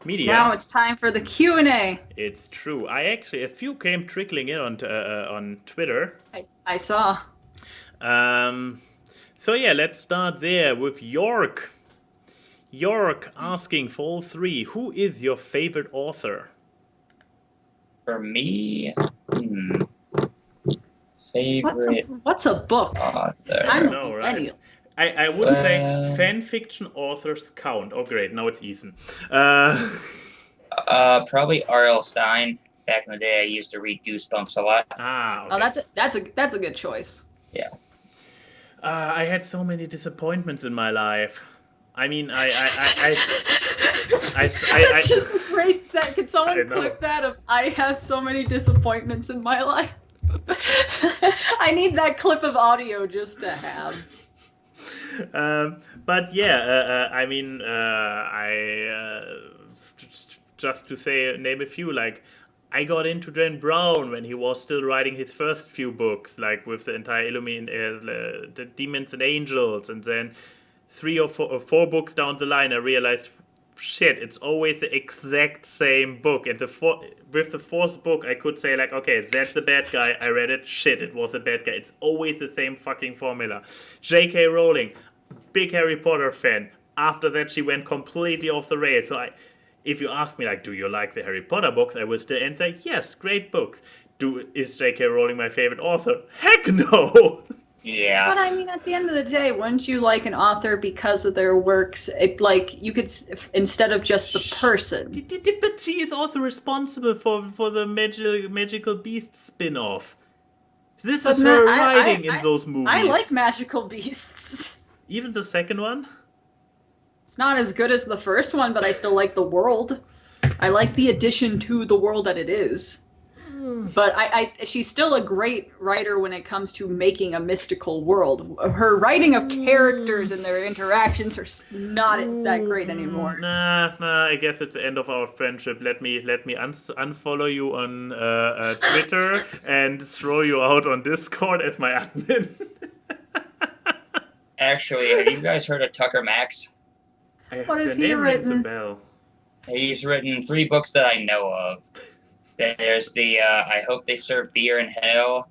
media. Now it's time for the Q&A. It's true. A few came trickling in on Twitter. I saw. So yeah, let's start there with York. York asking for all three, who is your favorite author? For me, favorite what's a book? author? I'm a millennial. Right? I would say fan fiction authors count. Oh great, now it's Ethan. Probably R.L. Stine. Back in the day, I used to read Goosebumps a lot. Okay. Oh, that's a good choice. Yeah. I had so many disappointments in my life. I mean, That's just a great set. Can someone clip that of "I have so many disappointments in my life"? I need that clip of audio just to have. But yeah, I mean, just to name a few, like, I got into Dan Brown when he was still writing his first few books, like with the entire the Demons and Angels, and then 3 or 4 books down the line, I realized, shit, it's always the exact same book. And with the 4th book, I could say, like, okay, that's the bad guy. I read it. Shit, it was a bad guy. It's always the same fucking formula. J.K. Rowling, big Harry Potter fan. After that, she went completely off the rails. So if you ask me, like, do you like the Harry Potter books, I will still answer, yes, great books. Is J.K. Rowling my favorite author? Heck no! Yeah. But I mean, at the end of the day, wouldn't you like an author because of their works? You could, instead of just the person. But she is also responsible for the Magical Beast spin-off. This is her writing in those movies. I like Magical Beasts. Even the second one? It's not as good as the first one, but I still like the world. I like the addition to the world that it is. But she's still a great writer when it comes to making a mystical world. Her writing of characters and their interactions are not that great anymore. Nah, I guess it's the end of our friendship. Let me unfollow you on Twitter and throw you out on Discord as my admin. Actually, have you guys heard of Tucker Max? What has he written? He's written 3 books that I know of. There's the I Hope They Serve Beer in Hell,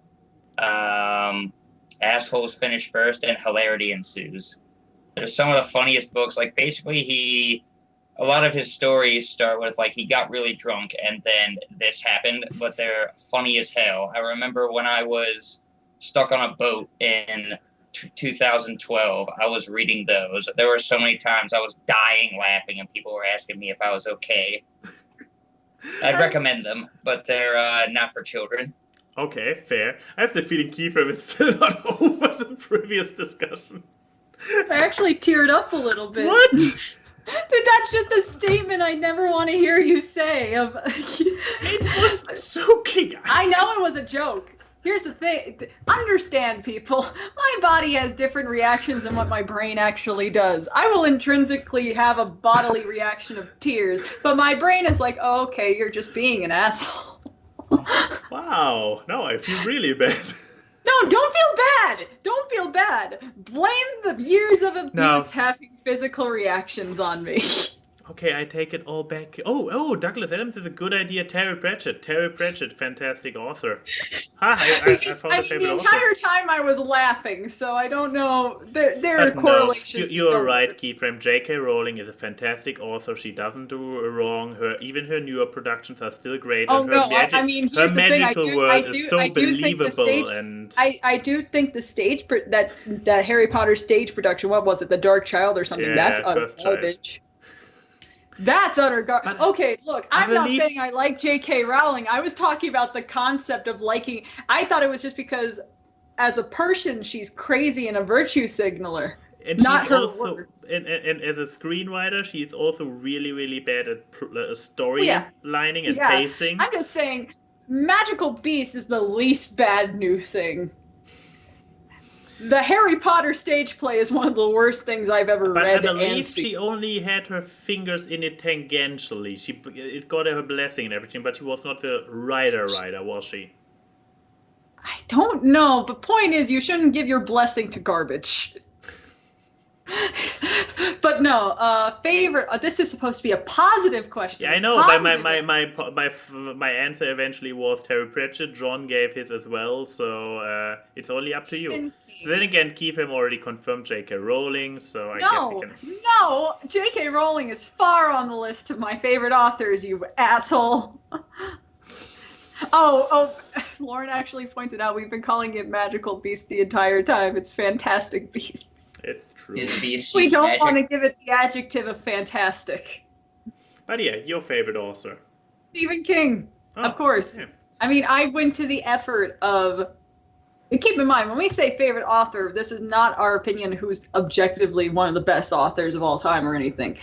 Assholes Finish First, and Hilarity Ensues. They're some of the funniest books. Like, basically, a lot of his stories start with, like, he got really drunk and then this happened, but they're funny as hell. I remember when I was stuck on a boat in 2012, I was reading those. There were so many times I was dying laughing and people were asking me if I was okay. I'd recommend them, but they're not for children. Okay, fair. I have the feeling Keyframe is still not over the previous discussion. I actually teared up a little bit. What? That's just a statement I never want to hear you say. It was joking. I know it was a joke. Here's the thing. Understand, people. My body has different reactions than what my brain actually does. I will intrinsically have a bodily reaction of tears, but my brain is like, oh, okay, you're just being an asshole. Wow. No, I feel really bad. No, don't feel bad. Don't feel bad. Blame the years of abuse having physical reactions on me. Okay, I take it all back. Oh, Douglas Adams is a good idea. Terry Pratchett, fantastic author. I found a favorite the entire author. time I was laughing, so I don't know. There are correlations. You're right, Keyframe. J.K. Rowling is a fantastic author. She doesn't do wrong. Even her newer productions are still great. Oh, and no, I mean, here's her the thing. magical world is so believable. And I do think the stage, that Harry Potter stage production, what was it, The Dark Child or something, that's utter garbage. That's utter garbage. Okay, look, I'm not saying I like J.K. Rowling. I was talking about the concept of liking. I thought it was just because, as a person, she's crazy and a virtue signaler. And not she's her also, words. And as a screenwriter, she's also really, really bad at storylining and pacing. I'm just saying, Magical Beast is the least bad new thing. The Harry Potter stage play is one of the worst things I've ever read. But I believe and seen. she only had her fingers in it tangentially. It got her blessing and everything, but she was not the writer, was she? I don't know, but point is, you shouldn't give your blessing to garbage. But no, favorite. This is supposed to be a positive question. Yeah, I know. My answer eventually was Terry Pratchett. John gave his as well, so it's only up to you. Then again, Keyframe already confirmed J.K. Rowling, so I guess we can. No, J.K. Rowling is far on the list of my favorite authors. You asshole. Oh, Lauren actually pointed out we've been calling it Magical Beast the entire time. It's Fantastic Beasts. It's true. We don't want to give it the adjective of fantastic. But yeah, your favorite author. Stephen King, of course. Yeah. I mean, I went to the effort of... And keep in mind, when we say favorite author, this is not our opinion who's objectively one of the best authors of all time or anything.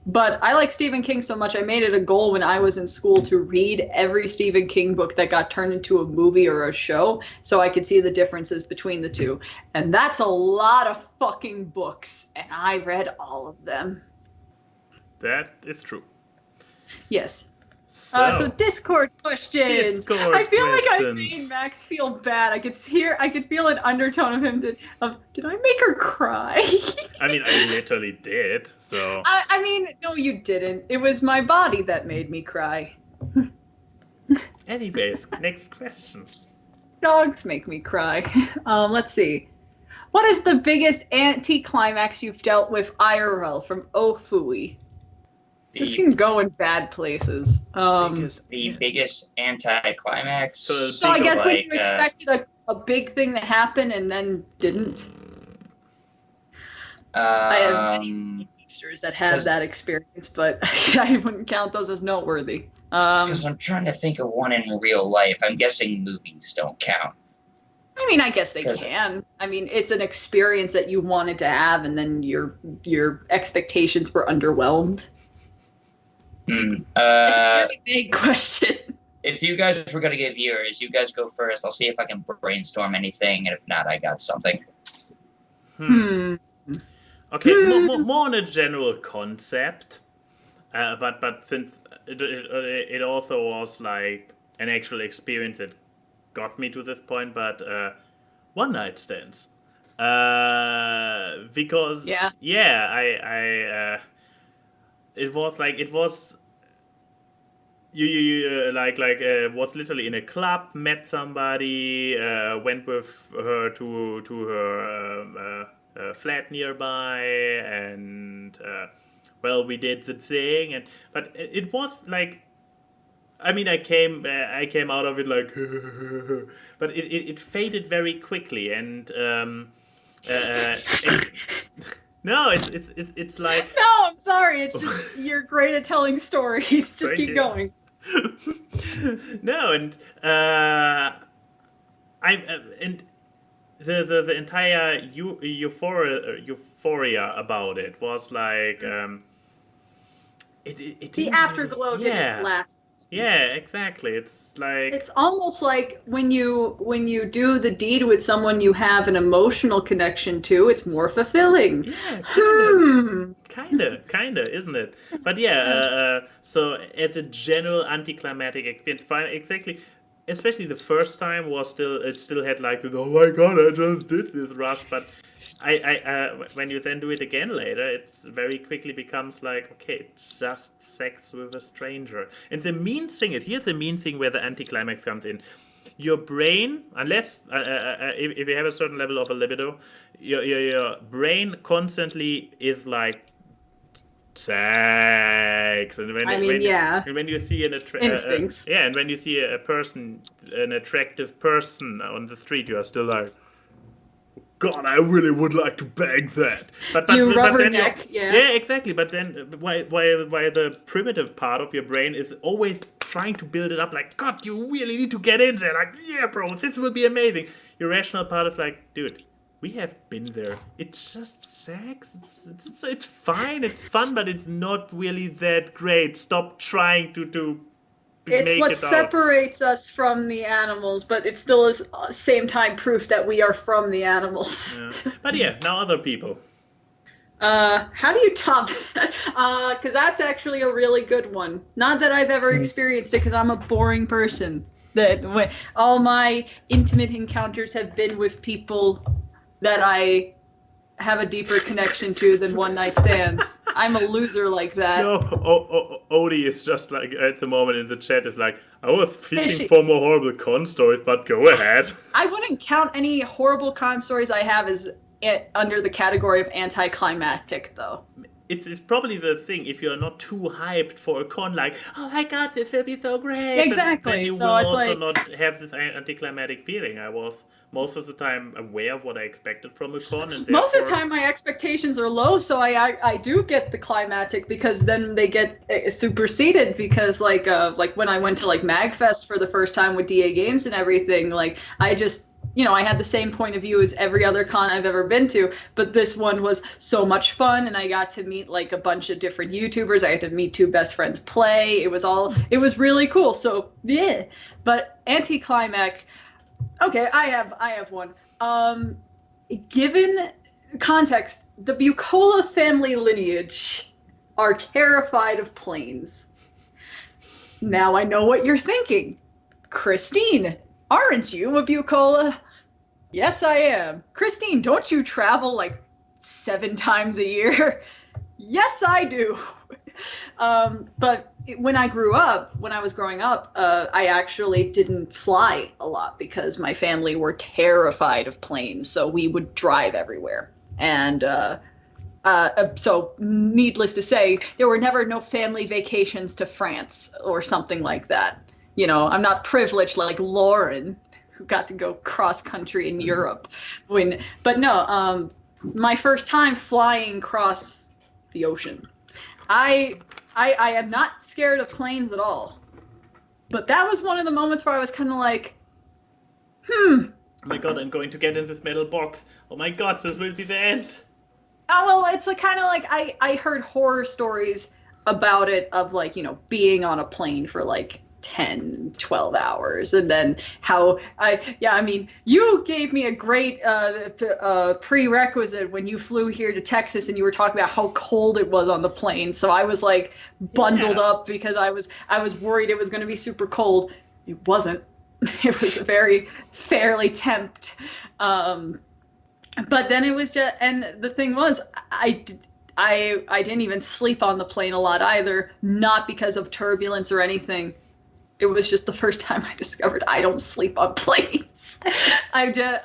But I like Stephen King so much, I made it a goal when I was in school to read every Stephen King book that got turned into a movie or a show so I could see the differences between the two. And that's a lot of fucking books, and I read all of them. That is true. Yes. So Discord questions. I feel like I made Max feel bad. I could feel an undertone of him. Did I make her cry? I mean, I literally did. So. I mean, no, you didn't. It was my body that made me cry. Anyways, next question. Dogs make me cry. Let's see. What is the biggest anti-climax you've dealt with IRL from Ofui? This can go in bad places. The biggest anti-climax. So I guess when you expected a big thing that happened and then didn't? I have many sisters that have that experience, but I wouldn't count those as noteworthy. Because I'm trying to think of one in real life. I'm guessing movies don't count. I mean, I guess they can. I mean, it's an experience that you wanted to have, and then your expectations were underwhelmed. It's a very big question. If you guys were going to give yours, you guys go first. I'll see if I can brainstorm anything, and if not, I got something. Okay, more on a general concept, but since it also was like an actual experience that got me to this point, but one night stands, because I it was you was literally in a club, met somebody, went with her to her flat nearby, and well, we did the thing, but it was like, I mean, I came out of it like, but it faded very quickly, and no, it's like, no, I'm sorry, it's just you're great at telling stories. Just keep going. No, and the entire euphoria about it was like it the afterglow didn't last. Yeah, exactly. It's like, it's almost like when you do the deed with someone you have an emotional connection to, it's more fulfilling. Yeah, kinda, isn't it? But yeah, so as a general anticlimactic experience, exactly. Especially the first time it still had like this, oh my god, I just did this rush, but I when you then do it again later, it very quickly becomes like, okay, it's just sex with a stranger. And the mean thing is, here's the mean thing where the anticlimax comes in. Your brain, unless if you have a certain level of a libido, your brain constantly is like, sex, and when you see instincts, and when you see an attractive person on the street, you are still like, God, I really would like to bang that. But rubberneck, yeah, exactly. But then why the primitive part of your brain is always trying to build it up, like, God, you really need to get in there, like, yeah, bro, this will be amazing. Your rational part is like, dude, we have been there. It's just sex. It's fine. It's fun, but it's not really that great. Stop trying to it's what separates us from the animals, but it still is same time proof that we are from the animals. Yeah. But yeah, now other people. How do you top that? Because that's actually a really good one. Not that I've ever experienced it, because I'm a boring person. All my intimate encounters have been with people that I have a deeper connection to than one night stands. I'm a loser like that. No, Odie is just like, at the moment in the chat, is like, I was fishing for more horrible con stories, but go ahead. I wouldn't count any horrible con stories I have as under the category of anticlimactic, though. It's probably the thing, if you're not too hyped for a con, like, oh my god, this will be so great. Exactly. Then you will also not have this anticlimactic feeling. I was most of the time aware of what I expected from a con, and most of the time my expectations are low, so I do get the climactic, because then they get superseded, because like when I went to like MagFest for the first time with DA Games and everything, like I just, I had the same point of view as every other con I've ever been to, but this one was so much fun, and I got to meet like a bunch of different YouTubers. I had to meet two best friends play. It was really cool. So yeah, but Anti-Climax. Okay, I have one. Given context, the Bucola family lineage are terrified of planes. Now I know what you're thinking. Christine, aren't you a Bucola? Yes, I am. Christine, don't you travel like 7 times a year? Yes, I do. But when I was growing up, I actually didn't fly a lot because my family were terrified of planes. So we would drive everywhere. And so needless to say, there were never no family vacations to France or something like that. I'm not privileged like Lauren, who got to go cross country in Europe. My first time flying across the ocean. I am not scared of planes at all. But that was one of the moments where I was kind of like, Oh my god, I'm going to get in this metal box. Oh my god, this will be the end. Oh, well, it's kind of like I heard horror stories about it of like, being on a plane for like 10, 12 hours. And then how you gave me a great prerequisite when you flew here to Texas and you were talking about how cold it was on the plane. So I was like bundled up because I was worried it was going to be super cold. It wasn't. It was very fairly tempt. But then it was just, and the thing was, I didn't even sleep on the plane a lot either, not because of turbulence or anything. It was just the first time I discovered I don't sleep on planes. I don't,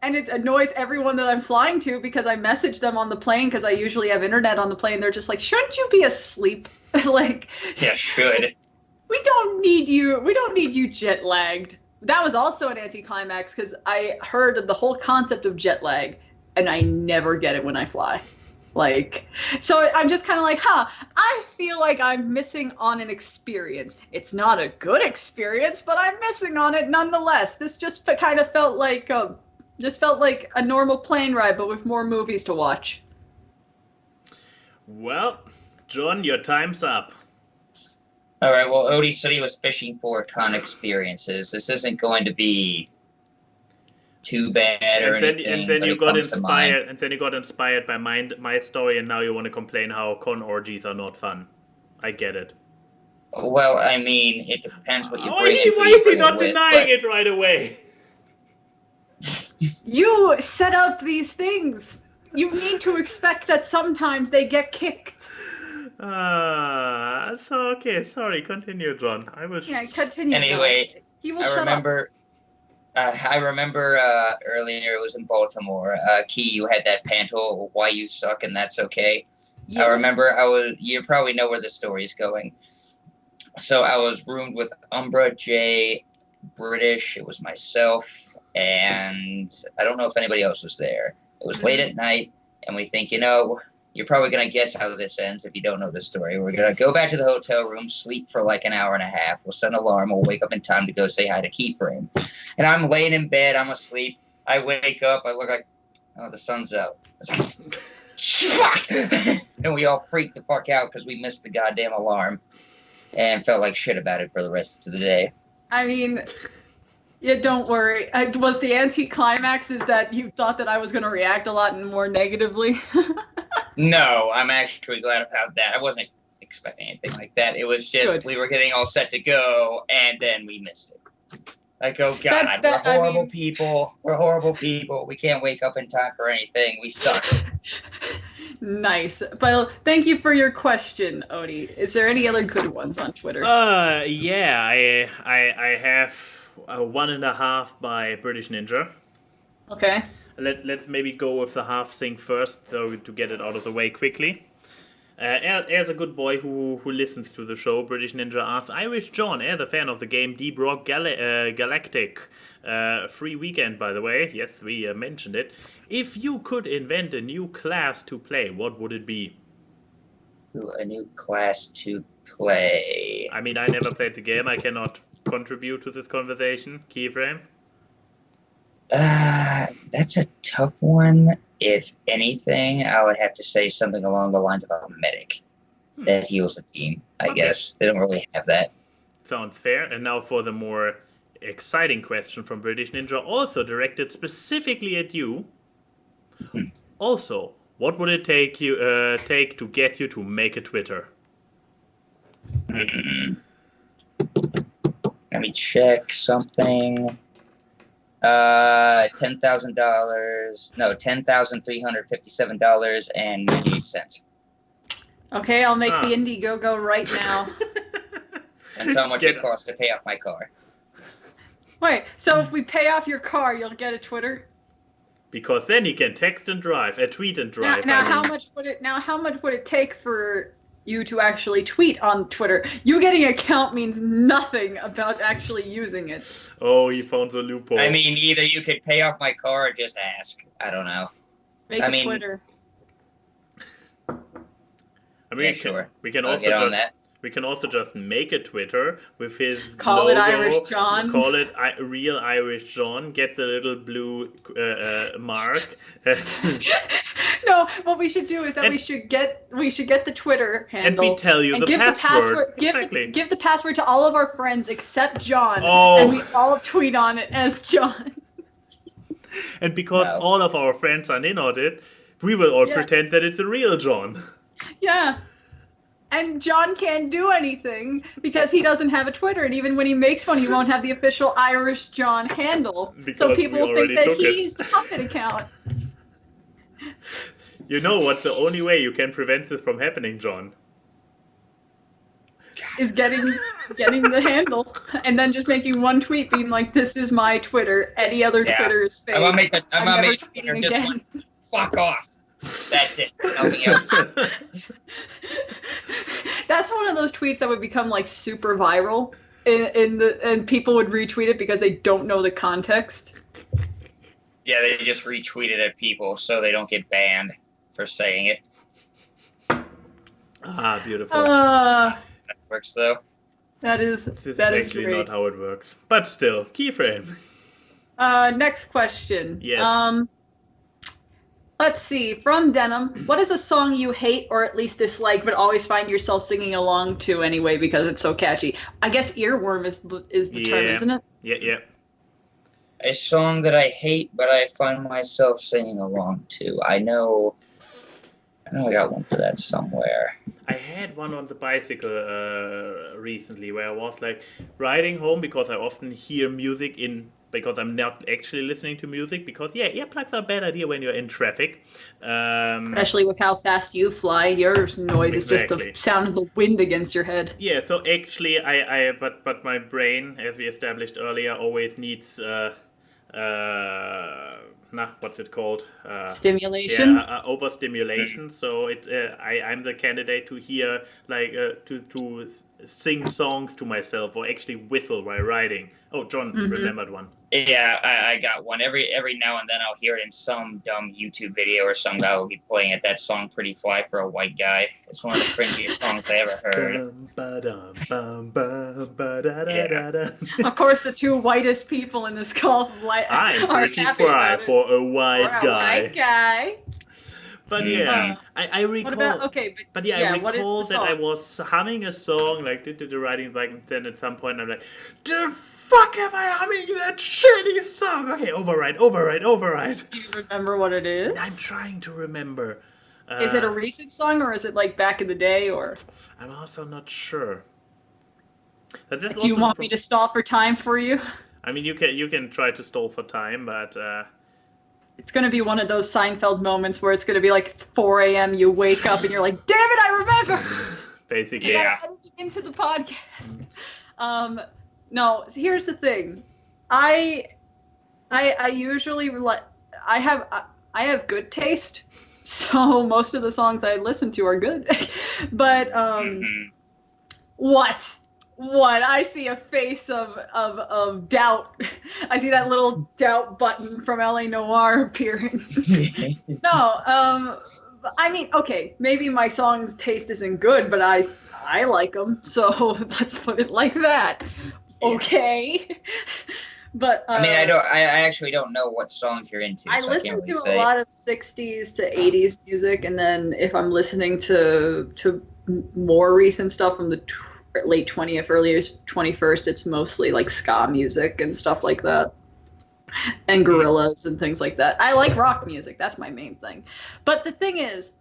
and it annoys everyone that I'm flying to because I message them on the plane because I usually have internet on the plane. They're just like, shouldn't you be asleep? Like, yeah, should. We don't need you jet lagged. That was also an anticlimax because I heard the whole concept of jet lag, and I never get it when I fly. Like, so I'm just kind of like, I feel like I'm missing on an experience. It's not a good experience, but I'm missing on it nonetheless. This just kind of felt like a normal plane ride, but with more movies to watch. Well, John, your time's up. All right, well, Odie said he was fishing for con experiences. This isn't going to be too bad or anything. And then you got inspired. And then you got inspired by my story, and now you want to complain how con orgies are not fun. I get it. Well, I mean, it depends what you bring. Why is he not denying it right away? You set up these things. You need to expect that sometimes they get kicked. Sorry, continue, John. Continue. Anyway, he will I remember earlier it was in Baltimore. Key, you had that panto, why you suck and that's okay. Yeah. I remember you probably know where the story's going. So I was roomed with Umbra, Jay, British, it was myself, and I don't know if anybody else was there. It was late at night, and we think, you're probably going to guess how this ends if you don't know the story. We're going to go back to the hotel room, sleep for like an hour and a half. We'll set an alarm. We'll wake up in time to go say hi to Keyframe. And I'm laying in bed. I'm asleep. I wake up. I look like, oh, the sun's out. Fuck! And we all freaked the fuck out because we missed the goddamn alarm and felt like shit about it for the rest of the day. I mean, yeah, don't worry. Was the anti-climax is that you thought that I was going to react a lot more negatively? No, I'm actually glad about that. I wasn't expecting anything like that. It was just we were getting all set to go, and then we missed it. Like, oh God, we're horrible people. We're horrible people. We can't wake up in time for anything. We suck. Nice. Well, thank you for your question, Odie. Is there any other good ones on Twitter? Yeah, I have 1.5 by British Ninja. Okay. Let's maybe go with the half thing first, so to get it out of the way quickly. As a good boy who listens to the show, British Ninja asks, Irish John, as a fan of the game Deep Rock Galactic, free weekend by the way, yes, we mentioned it. If you could invent a new class to play, what would it be? A new class to play. I mean, I never played the game, I cannot contribute to this conversation. Keyframe? That's a tough one. If anything, I would have to say something along the lines of a medic that heals the team, I guess. They don't really have that. Sounds fair. And now for the more exciting question from British Ninja, also directed specifically at you. Also, what would it take to get you to make a Twitter? Let me check something. $10,357.98. Okay, I'll make the Indiegogo right now. That's how much it costs to pay off my car. Wait, so if we pay off your car, you'll get a Twitter? Because then you can text and drive, tweet and drive. Now how much would it take for you to actually tweet on Twitter. You getting an account means nothing about actually using it. Oh, he found the loophole. I mean, either you could pay off my car or just ask. I don't know. Make a Twitter. I mean, sure. We can also just make a Twitter with his Call logo, it Irish John. Call it Real Irish John. Get the little blue mark. No, what we should do is that we should get the Twitter handle. And we tell you and the password. Give the password to all of our friends except John. Oh. And we all tweet on it as John. And because all of our friends are in on it, we will all pretend that it's the real John. Yeah. And John can't do anything because he doesn't have a Twitter. And even when he makes one, he won't have the official Irish John handle. Because so people will think that he's he's the puppet account. You know what's the only way you can prevent this from happening, John? Is getting the handle and then just making one tweet being like, "This is my Twitter. Any other Twitter is fake." I'm gonna make a Twitter just again. like, fuck off. That's it. Nothing else. That's one of those tweets that would become like super viral, and people would retweet it because they don't know the context. Yeah, they just retweet it at people so they don't get banned for saying it. Ah, beautiful. That works though. That is actually great. not how it works, but still, Keyframe. Next question. Yes. Let's see. From Denim, what is a song you hate or at least dislike, but always find yourself singing along to anyway because it's so catchy? I guess earworm is the term, isn't it? Yeah. A song that I hate, but I find myself singing along to. I know I got one for that somewhere. I had one on the bicycle recently where I was like riding home because I often hear music because I'm not actually listening to music because earplugs are a bad idea when you're in traffic. Especially with how fast you fly, your noise is just the sound of the wind against your head. Yeah, so actually but my brain, as we established earlier, always needs what's it called? Stimulation. Yeah, overstimulation. So I'm the candidate to hear to sing songs to myself or actually whistle while riding. Oh, John remembered one. Yeah, I got one. Every now and then I'll hear it in some dumb YouTube video or some guy will be playing it. That song, Pretty Fly for a White Guy. It's one of the cringiest songs I ever heard. Of course, the two whitest people in this call I'm are pretty happy fly about it. for a white guy. White guy. But yeah, I recall. What about, I recall that I was humming a song, like did the riding bike, and then at some point I'm like, the fuck am I humming that shitty song? Okay, override. Do you remember what it is? I'm trying to remember. Is it a recent song or is it like back in the day or? I'm also not sure. Do you want me to stall for time for you? I mean, you can try to stall for time, but. It's going to be one of those Seinfeld moments where it's going to be like 4 a.m. You wake up and you're like, damn it, I remember! Basically, yeah. Into the podcast. No, here's the thing. I usually I have good taste, so most of the songs I listen to are good. But What? I see a face of doubt. I see that little doubt button from LA Noire appearing. No, I mean, okay, maybe my song's taste isn't good, but I like them, so let's put it like that. Okay. But I mean, I actually don't know what songs you're into. I listen to a lot of 60s to 80s music, and then if I'm listening to more recent stuff from the late 20th, early 21st, it's mostly like ska music and stuff like that, and gorillas and things like that. I like rock music. That's my main thing. But the thing is,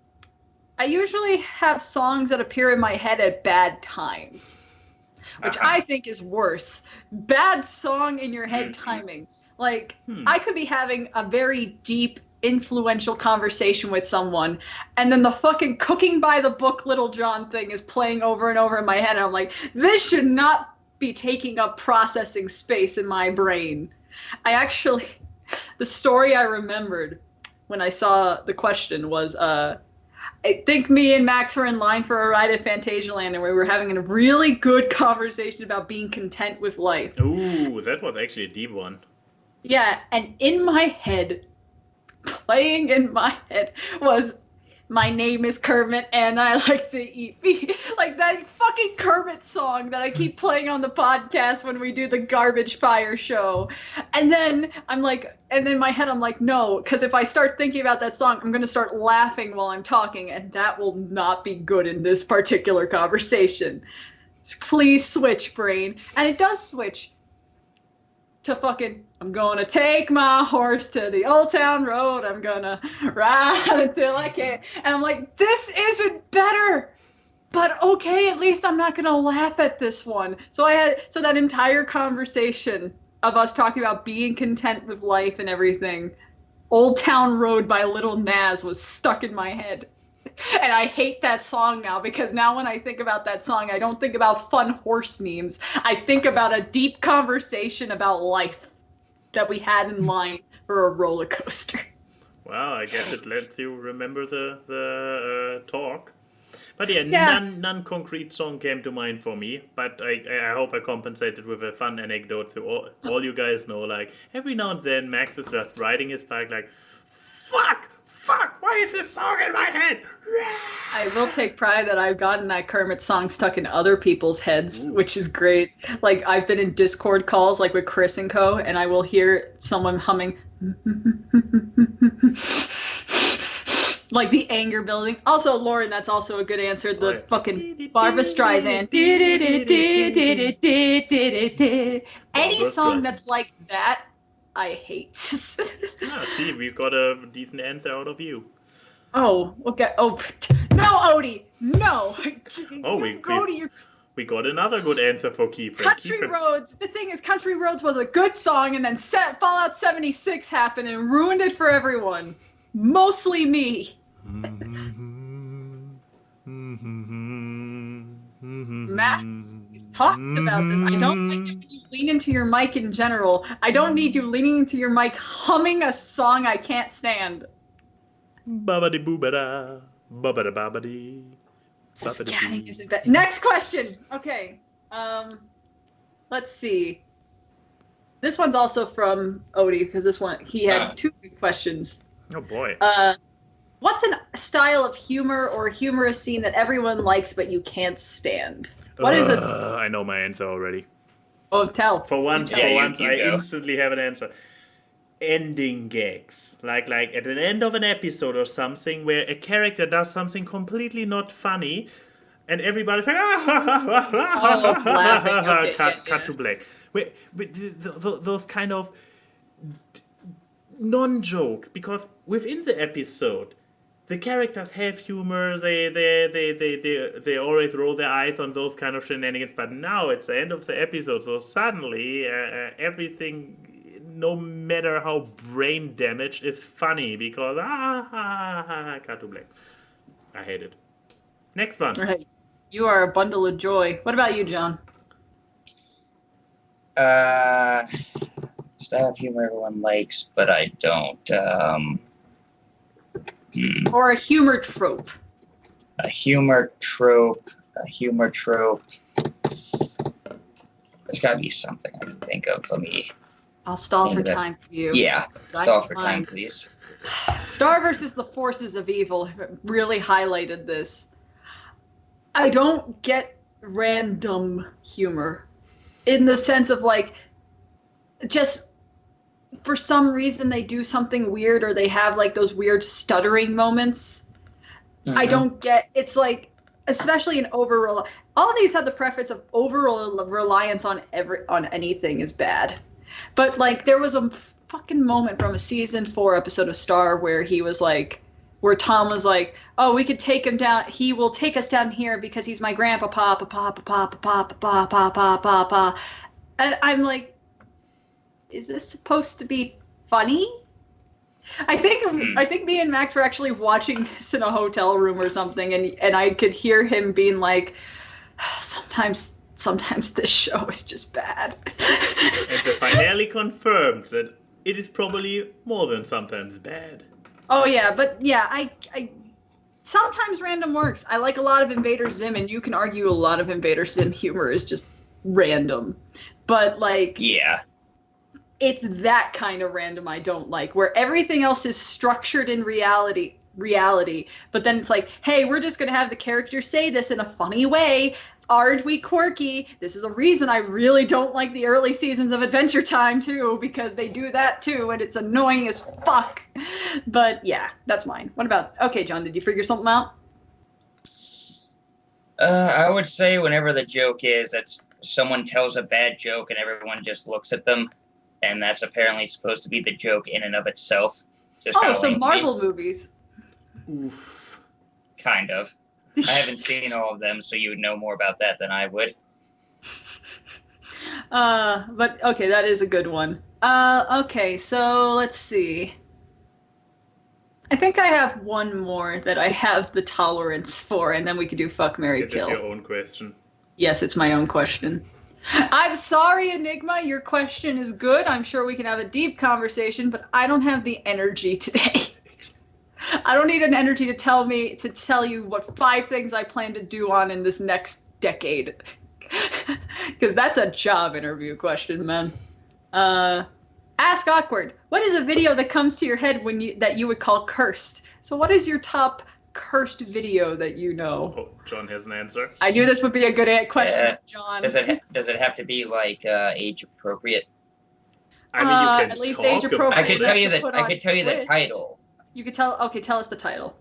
I usually have songs that appear in my head at bad times, which I think is worse. Bad song in your head timing. Like, I could be having a very deep, influential conversation with someone, and then the fucking Cooking by the Book Little John thing is playing over and over in my head, and I'm like, this should not be taking up processing space in my brain. The story I remembered when I saw the question was, I think me and Max were in line for a ride at Phantasialand, and we were having a really good conversation about being content with life. Ooh, that was actually a deep one. Yeah, and in my head, playing in my head was, my name is Kermit and I like to eat feet. Like that fucking Kermit song that I keep playing on the podcast when we do the Garbage Fire show. And then I'm like, and in my head I'm like, no, because if I start thinking about that song, I'm going to start laughing while I'm talking, and that will not be good in this particular conversation. So please switch, brain. And it does switch to fucking, I'm gonna take my horse to the old town road. I'm gonna ride until I can. And I'm like, this isn't better. But okay, at least I'm not gonna laugh at this one. So that entire conversation of us talking about being content with life and everything, Old Town Road by Little Nas was stuck in my head. And I hate that song now, because now when I think about that song, I don't think about fun horse memes. I think about a deep conversation about life that we had in line for a roller coaster. Wow, I guess it lets you remember the talk. But yeah, none concrete song came to mind for me. But I hope I compensated with a fun anecdote so all you guys know. Like, every now and then, Max is just riding his bike like, Fuck, why is this song in my head? I will take pride that I've gotten that Kermit song stuck in other people's heads, which is great. Like, I've been in Discord calls, like with Chris and co, and I will hear someone humming, like the anger building. Also, Lauren, that's also a good answer. The fucking Barbra Streisand. Any song that's like that, I hate. See, we've got a decent answer out of you. Oh, okay. Oh, no, Odie, no. Oh, we got another good answer for Keyframe. Country Roads. The thing is, Country Roads was a good song, and then Fallout 76 happened and ruined it for everyone. Mostly me. Max, you've talked about this. I don't like it when you lean into your mic in general. I don't need you leaning into your mic humming a song I can't stand. Babadi boobada, babada babadi. Scatting isn't bad. Next question. Okay. Let's see. This one's also from Odie, because this one, he had two good questions. Oh boy. What's a style of humor or humorous scene that everyone likes but you can't stand? What is it? I know my answer already. Oh, tell. For once, I instantly have an answer. Ending gags. Like at the end of an episode or something where a character does something completely not funny and everybody's like, cut to black. Those kind of non-jokes, because within the episode, the characters have humor. They always roll their eyes on those kind of shenanigans. But now it's the end of the episode, so suddenly everything, no matter how brain damaged, is funny because cut to black. I hate it. Next one. Right. You are a bundle of joy. What about you, John? Style of humor everyone likes, but I don't. Or a humor trope. A humor trope. There's got to be something I can think of. Let me. I'll stall for time for you. Yeah, stall for time, please. Star versus the Forces of Evil really highlighted this. I don't get random humor in the sense of like, just for some reason they do something weird or they have like those weird stuttering moments. Mm-hmm. I don't get, it's like, especially in all these have the preface of overall reliance on anything is bad. But like there was a fucking moment from a season 4 episode of Star where he was like, where Tom was like, oh, we could take him down. He will take us down here because he's my grandpa, pa. And I'm like, is this supposed to be funny? I think me and Max were actually watching this in a hotel room or something, and I could hear him being like, sometimes this show is just bad. And they finally confirmed that it is probably more than sometimes bad. Oh yeah, but yeah, I sometimes random works. I like a lot of Invader Zim, and you can argue a lot of Invader Zim humor is just random. But, like... Yeah. It's that kind of random I don't like, where everything else is structured in reality, but then it's like, hey, we're just going to have the characters say this in a funny way. Aren't we quirky? This is a reason I really don't like the early seasons of Adventure Time, too, because they do that, too, and it's annoying as fuck. But, yeah, that's mine. What about... Okay, John, did you figure something out? I would say whenever the joke is that someone tells a bad joke and everyone just looks at them, and that's apparently supposed to be the joke in and of itself. Oh, so Marvel movies. Oof. Kind of. I haven't seen all of them, so you would know more about that than I would. But, okay, that is a good one. Okay, so let's see. I think I have one more that I have the tolerance for, and then we could do Fuck, Marry, Kill. It's your own question. Yes, it's my own question. I'm sorry, Enigma, your question is good. I'm sure we can have a deep conversation, but I don't have the energy today. I don't need an energy to tell you what 5 things I plan to do on in this next decade. Because that's a job interview question, man. Ask Awkward. What is a video that comes to your head that you would call cursed? So what is your top cursed video that you know? Oh, John has an answer. I knew this would be a good question, John. Does it have to be like age appropriate? I mean, you can at least talk age appropriate. I could tell you the Twitch. title. You could tell. Okay, tell us the title.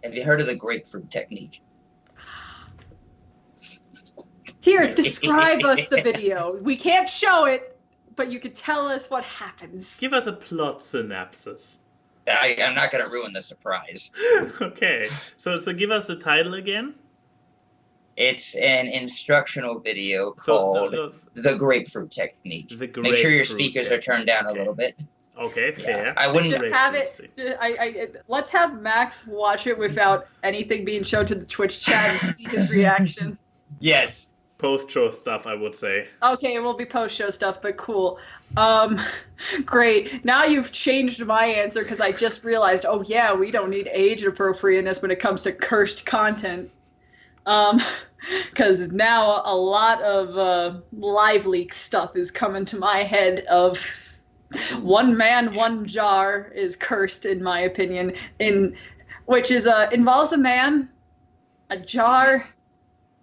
Have you heard of the grapefruit technique? Here, describe us the video. We can't show it, but you could tell us what happens. Give us a plot synopsis. I'm not going to ruin the surprise. Okay, so give us the title again. It's an instructional video called The Grapefruit Technique. Make sure your speakers are turned down a little bit. Okay, fair. Yeah, I wouldn't just have it. Let's have Max watch it without anything being shown to the Twitch chat and see his reaction. Yes. Post-show stuff, I would say. Okay, it will be post-show stuff, but cool. Great. Now you've changed my answer because I just realized, oh yeah, we don't need age appropriateness when it comes to cursed content. Because now a lot of live leak stuff is coming to my head of one man, one jar is cursed, in my opinion, which is involves a man, a jar,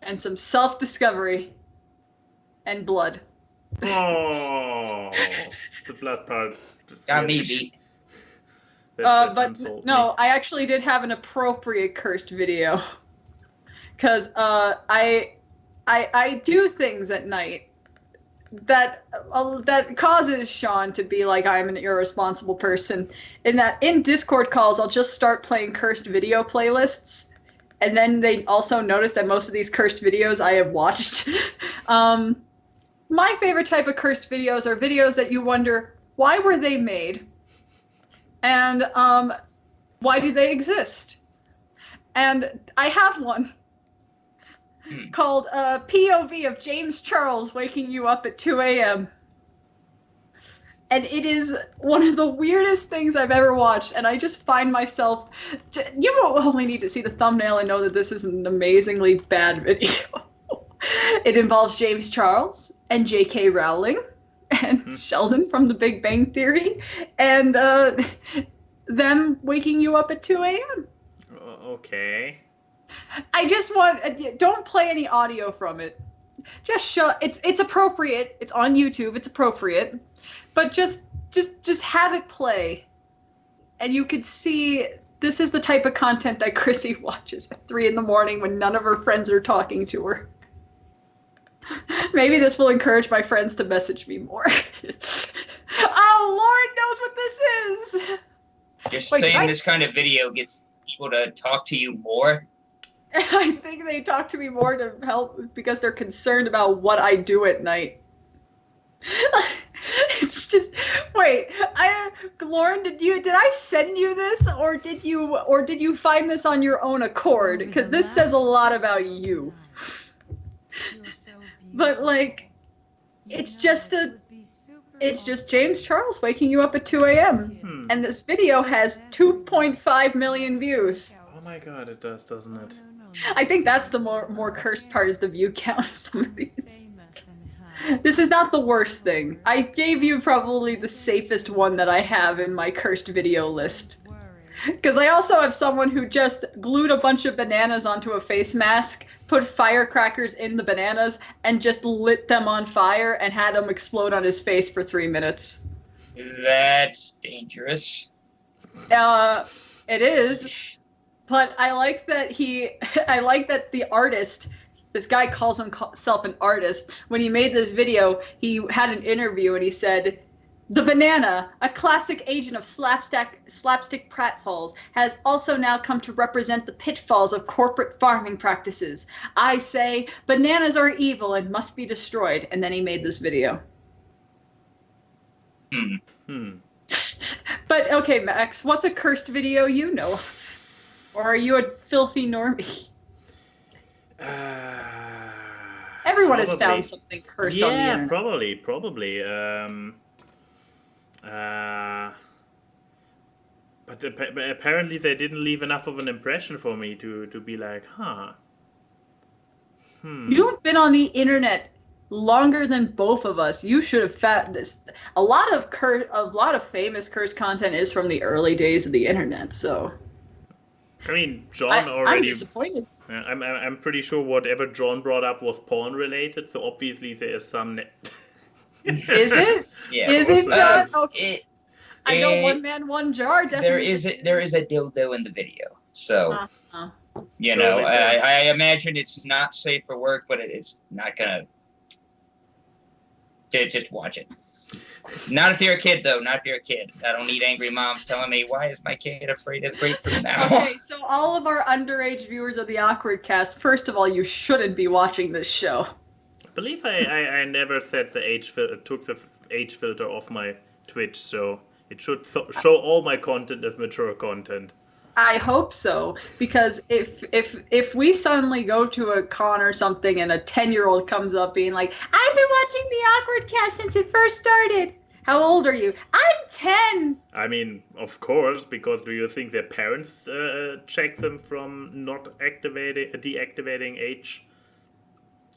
and some self-discovery and blood. Oh, the blood part. Got me beat. But no, I actually did have an appropriate cursed video. Because I do things at night that causes Sean to be like I'm an irresponsible person. In Discord calls, I'll just start playing cursed video playlists. And then they also notice that most of these cursed videos I have watched. My favorite type of cursed videos are videos that you wonder, why were they made? And why do they exist? And I have one called POV of James Charles waking you up at 2 a.m. And it is one of the weirdest things I've ever watched, and I just find myself... You only need to see the thumbnail and know that this is an amazingly bad video. It involves James Charles and J.K. Rowling and Sheldon from The Big Bang Theory, and them waking you up at 2 a.m. Okay. I just want... Don't play any audio from it. Just show... It's appropriate. It's on YouTube. It's appropriate. But just have it play, and you could see this is the type of content that Chrissy watches at 3 a.m. when none of her friends are talking to her. Maybe this will encourage my friends to message me more. Oh, Lord knows what this is. You're saying this kind of video gets people to talk to you more? I think they talk to me more to help because they're concerned about what I do at night. It's just wait. Lauren, did I send you this, or did you find this on your own accord? Because this says a lot about you. But like, it's just It's just James Charles waking you up at 2 a.m. And this video has 2.5 million views. Oh my god, it does, doesn't it? I think that's the more cursed part, is the view count of some of these. This is not the worst thing. I gave you probably the safest one that I have in my cursed video list. Because I also have someone who just glued a bunch of bananas onto a face mask, put firecrackers in the bananas, and just lit them on fire and had them explode on his face for 3 minutes. That's dangerous. It is. But I like that the artist, this guy calls himself an artist. When he made this video, he had an interview and he said, "The banana, a classic agent of slapstick pratfalls, has also now come to represent the pitfalls of corporate farming practices. I say, bananas are evil and must be destroyed." And then he made this video. But okay, Max, what's a cursed video you know of? Or are you a filthy normie? Everyone has found something cursed on the internet. Yeah, probably. But apparently they didn't leave enough of an impression for me to be like, You have been on the internet longer than both of us. You should have found this. A lot of famous curse content is from the early days of the internet. So, I mean, John already. I'm disappointed. I'm pretty sure whatever John brought up was porn related. So obviously there is some. Is it? Yeah. Is it, John? Okay. I know It- one man, one jar. Definitely. There is a dildo in the video, so you Well, know I imagine it's not safe for work, but it's not gonna. Just watch it. Not if you're a kid, though. Not if you're a kid. I don't need angry moms telling me, why is my kid afraid of grapefruit now? Okay, so all of our underage viewers of the Awkward Cast, first of all, you shouldn't be watching this show. I believe I never said took the age filter off my Twitch, so it should show all my content as mature content. I hope so, because if we suddenly go to a con or something and a 10-year-old comes up being like, "I've been watching the Awkward Cast since it first started." How old are you? I'm 10. I mean, of course, because do you think their parents check them from not deactivating age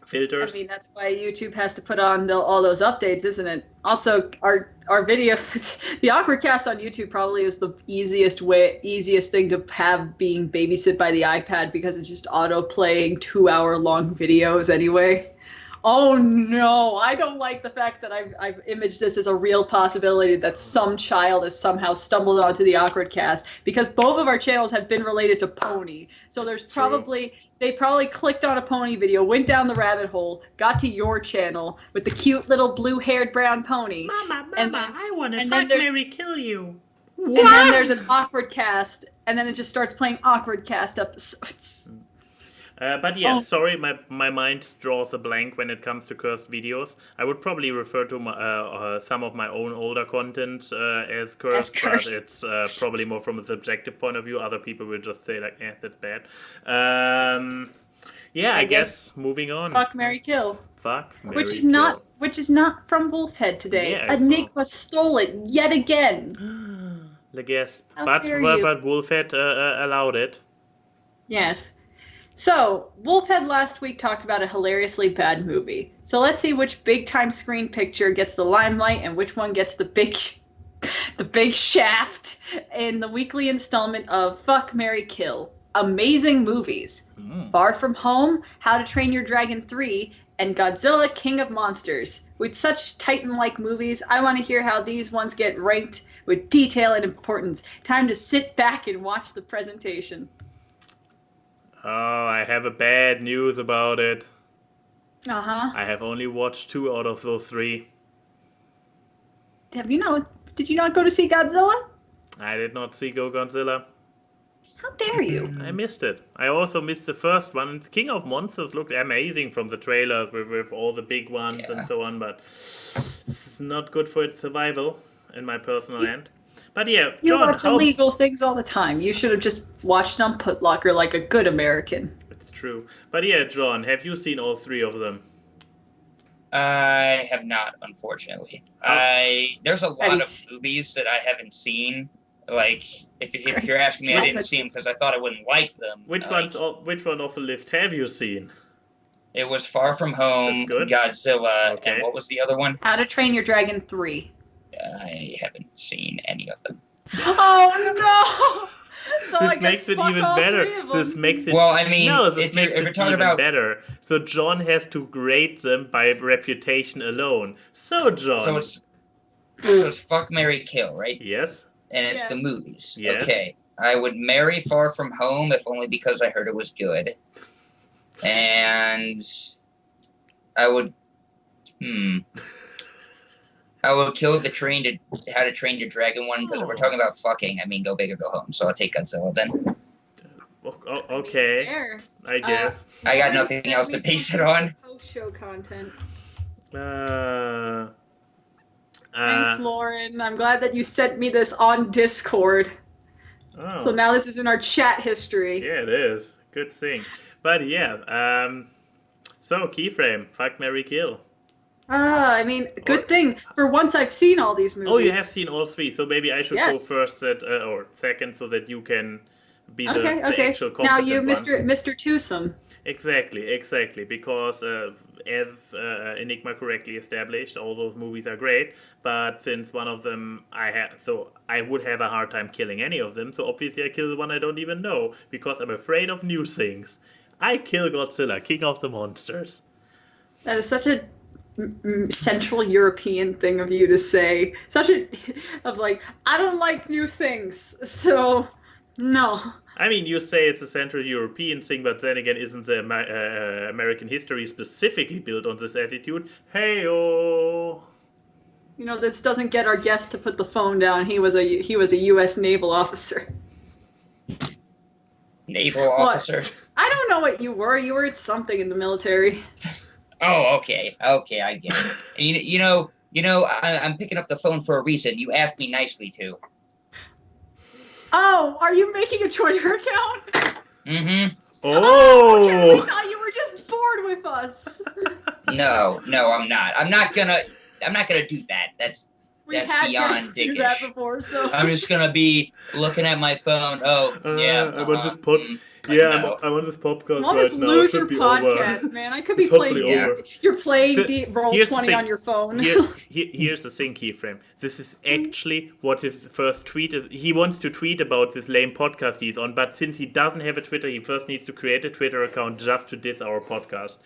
filters? I mean, that's why YouTube has to put on all those updates, isn't it? Also, our video, the Awkward Cast on YouTube probably is the easiest thing to have being babysit by the iPad, because it's just auto-playing 2-hour-long videos anyway. Oh no, I don't like the fact that I've imaged this as a real possibility that some child has somehow stumbled onto the Awkward Cast, because both of our channels have been related to Pony. So they probably clicked on a Pony video, went down the rabbit hole, got to your channel with the cute little blue-haired brown pony. Mama, and I want to fuck, marry, kill you. And then there's an Awkward Cast, and then it just starts playing Awkward Cast episodes. But yeah, sorry, my mind draws a blank when it comes to cursed videos. I would probably refer to some of my own older content as cursed, but it's probably more from a subjective point of view. Other people will just say like, that's bad. Yeah, I guess moving on. Fuck, marry, kill. Fuck, marry, which is kill. not from Wolfhead today. Yeah, Enigma stole it yet again. The guest, How but dare you. Wolfhead allowed it. Yes. So, Wolfhead last week talked about a hilariously bad movie. So let's see which big-time screen picture gets the limelight and which one gets the big shaft in the weekly installment of Fuck, Marry, Kill. Amazing movies. Far From Home, How to Train Your Dragon 3, and Godzilla, King of Monsters. With such Titan-like movies, I want to hear how these ones get ranked with detail and importance. Time to sit back and watch the presentation. Oh, I have a bad news about it. Uh-huh. I have only watched 2 out of those 3. Did you not go to see Godzilla? I did not see Godzilla. How dare you? I missed it. I also missed the first one. And King of Monsters looked amazing from the trailers with all the big ones and so on, but it's not good for its survival, in my personal end. But yeah, You John, watch illegal things all the time. You should have just watched on Put Locker like a good American. It's true. But yeah, John, have you seen all 3 of them? I have not, unfortunately. There's a lot of movies that I haven't seen. Like, if you're asking me, I didn't see them because I thought I wouldn't like them. Which one off the list have you seen? It was Far From Home, Godzilla, and what was the other one? How to Train Your Dragon 3. I haven't seen any of them. Oh no! So this makes it even better. This makes it. Well, I mean, this makes it even better. So John has to grade them by reputation alone. So John. So it's fuck, marry, kill, right? Yes. And it's the movies. Yes. Okay. I would marry Far From Home if only because I heard it was good. And I would I would kill How to Train Your Dragon one, because if we're talking about fucking, I mean, go big or go home. So I'll take Godzilla then. Okay. I guess. I got nothing else to base it on. Post-show content. Thanks, Lauren. I'm glad that you sent me this on Discord. Oh. So now this is in our chat history. Yeah, it is. Good thing. But yeah, so Keyframe, fuck, marry, kill. I mean, good thing. For once I've seen all these movies. Oh, you have seen all three, so maybe I should go first or second so that you can be the actual competent now you, one. Mr. Twosome. Exactly, because as Enigma correctly established, all those movies are great, but since one of them I would have a hard time killing any of them, so obviously I kill the one I don't even know, because I'm afraid of new things. I kill Godzilla, King of the Monsters. That is such a Central European thing of you to say. I don't like new things, so no. I mean, you say it's a Central European thing, but then again, isn't the American history specifically built on this attitude? Hey-oh! You know, this doesn't get our guest to put the phone down. He was a U.S. naval officer. Naval officer? I don't know what you were. You were something in the military. Oh, okay, I get it. You know, I'm picking up the phone for a reason. You asked me nicely to. Oh, are you making a Twitter account? Mm-hmm. Oh! Okay, I thought you were just bored with us. No, I'm not. I'm not gonna do that. That's beyond dickish. Do that before, so I'm just gonna be looking at my phone. Oh, yeah. I'm on this I'm on this podcast I'm on right this now. loser podcast, man. I could be playing. You're playing Roll20 on your phone. Here's the thing, Keyframe. This is actually what his first tweet is. He wants to tweet about this lame podcast he's on, but since he doesn't have a Twitter, he first needs to create a Twitter account just to diss our podcast.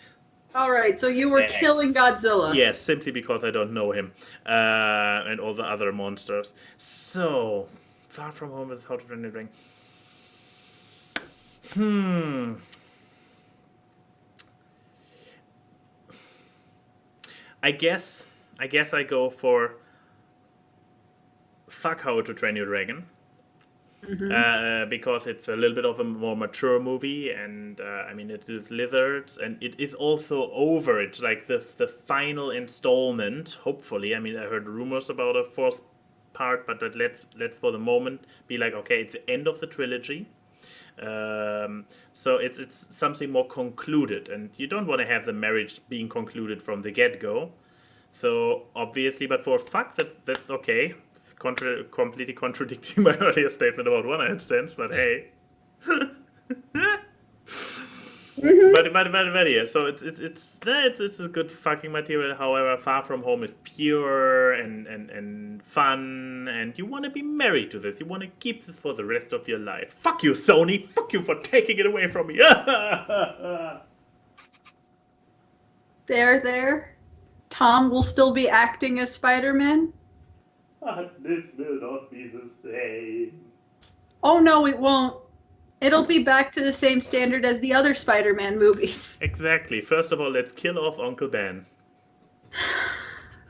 All right, so you were killing Godzilla. Yes, simply because I don't know him and all the other monsters. So, Far From Home is How to Train Your Dragon. I guess I go for fuck How to Train Your Dragon. Because it's a little bit of a more mature movie, and I mean, it is lizards, and it is also over. It's like the final installment, hopefully. I mean, I heard rumors about a fourth part, but let's for the moment be like, okay, it's the end of the trilogy. So it's something more concluded, and you don't want to have the marriage being concluded from the get-go. So obviously, but for fuck, that's okay. It's completely contradicting my earlier statement about one-night stands, but hey. But yeah, so it's a good fucking material. However, Far From Home is pure and fun, and you want to be married to this. You want to keep this for the rest of your life. Fuck you, Sony. Fuck you for taking it away from me. There. Tom will still be acting as Spider-Man. But this will not be the same. Oh no, it won't. It'll be back to the same standard as the other Spider-Man movies. Exactly. First of all, let's kill off Uncle Ben.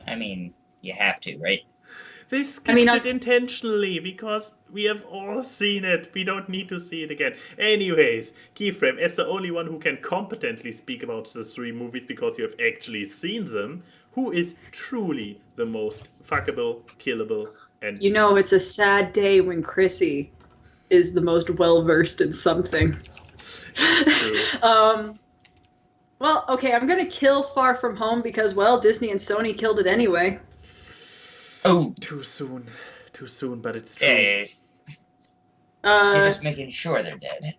I mean, you have to, right? They skipped it intentionally because we have all seen it. We don't need to see it again. Anyways, Keyframe, as the only one who can competently speak about the three movies because you have actually seen them, who is truly the most fuckable, killable, and... You know, it's a sad day when Chrissy is the most well-versed in something. Well, okay, I'm gonna kill Far From Home because, well, Disney and Sony killed it anyway. Oh, Too soon, but it's true. yeah. You're just making sure they're dead.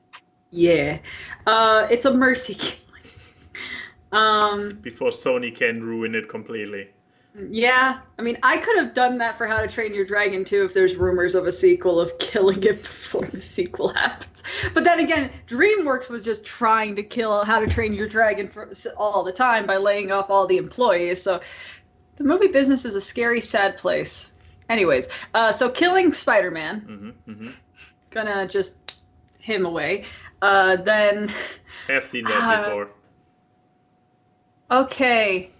Yeah. It's a mercy killing. Before Sony can ruin it completely. Yeah, I mean, I could have done that for How to Train Your Dragon too if there's rumors of a sequel of killing it before the sequel happens. But then again, DreamWorks was just trying to kill How to Train Your Dragon all the time by laying off all the employees. So the movie business is a scary, sad place. Anyways, so killing Spider-Man. Gonna just him away. Then... Have seen that before. Okay.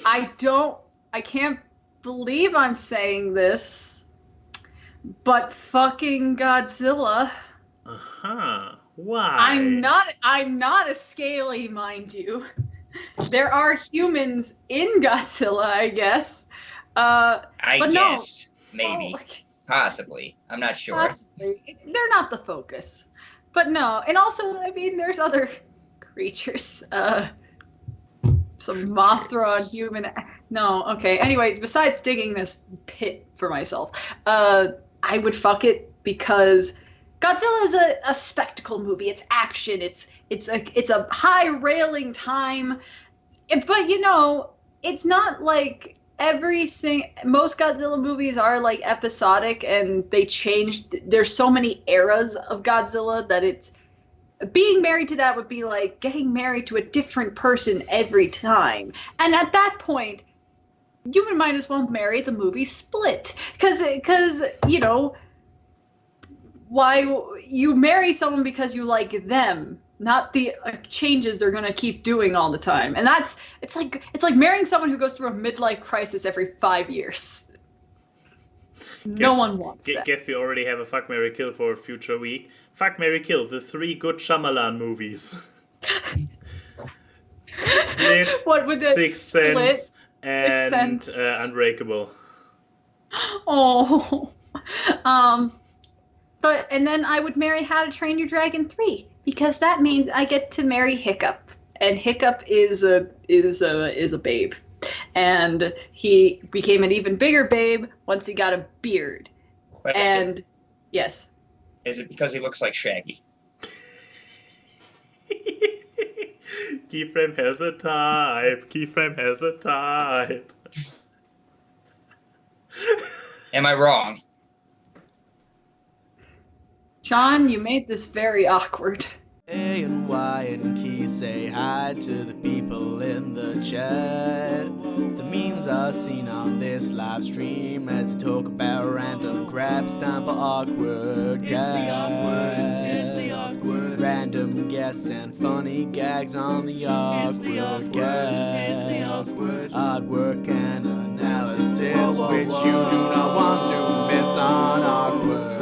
I can't believe I'm saying this, but fucking Godzilla. Why? I'm not a scaly, mind you. There are humans in Godzilla, I guess. I guess. Maybe. Possibly. I'm not sure. Possibly. They're not the focus. But no. And also, I mean, there's other creatures. Some Mothra and human. No, okay. Anyway, besides digging this pit for myself, I would fuck it because Godzilla is a spectacle movie. It's action. It's a high railing time. But you know, it's not like most Godzilla movies are like episodic and they changed. There's so many eras of Godzilla that it's being married to that would be like getting married to a different person every time. And at that point, you might as well marry the movie Split. Because you know, why you marry someone because you like them, not the changes they're gonna keep doing all the time. And it's like marrying someone who goes through a midlife crisis every 5 years. No one wants that. Guess we already have a Fuck, Marry, Kill for a future week. Fuck, Marry, Kill, the 3 good Shyamalan movies. Split, What would the Sixth Sense, and Unbreakable. Oh. And then I would marry How to Train Your Dragon 3 because that means I get to marry Hiccup, and Hiccup is a babe, and he became an even bigger babe once he got a beard. Question. And yes. Is it because he looks like Shaggy? Keyframe has a type. Keyframe has a type. Am I wrong? John, you made this very awkward. A and Y and Key say hi to the people in the chat. The memes are seen on this live stream as they talk about random crap. It's time for awkward guys. It's the awkward. Random guests and funny gags on the awkward guys. It's the awkward. Artwork and analysis which you do not want to miss on awkward.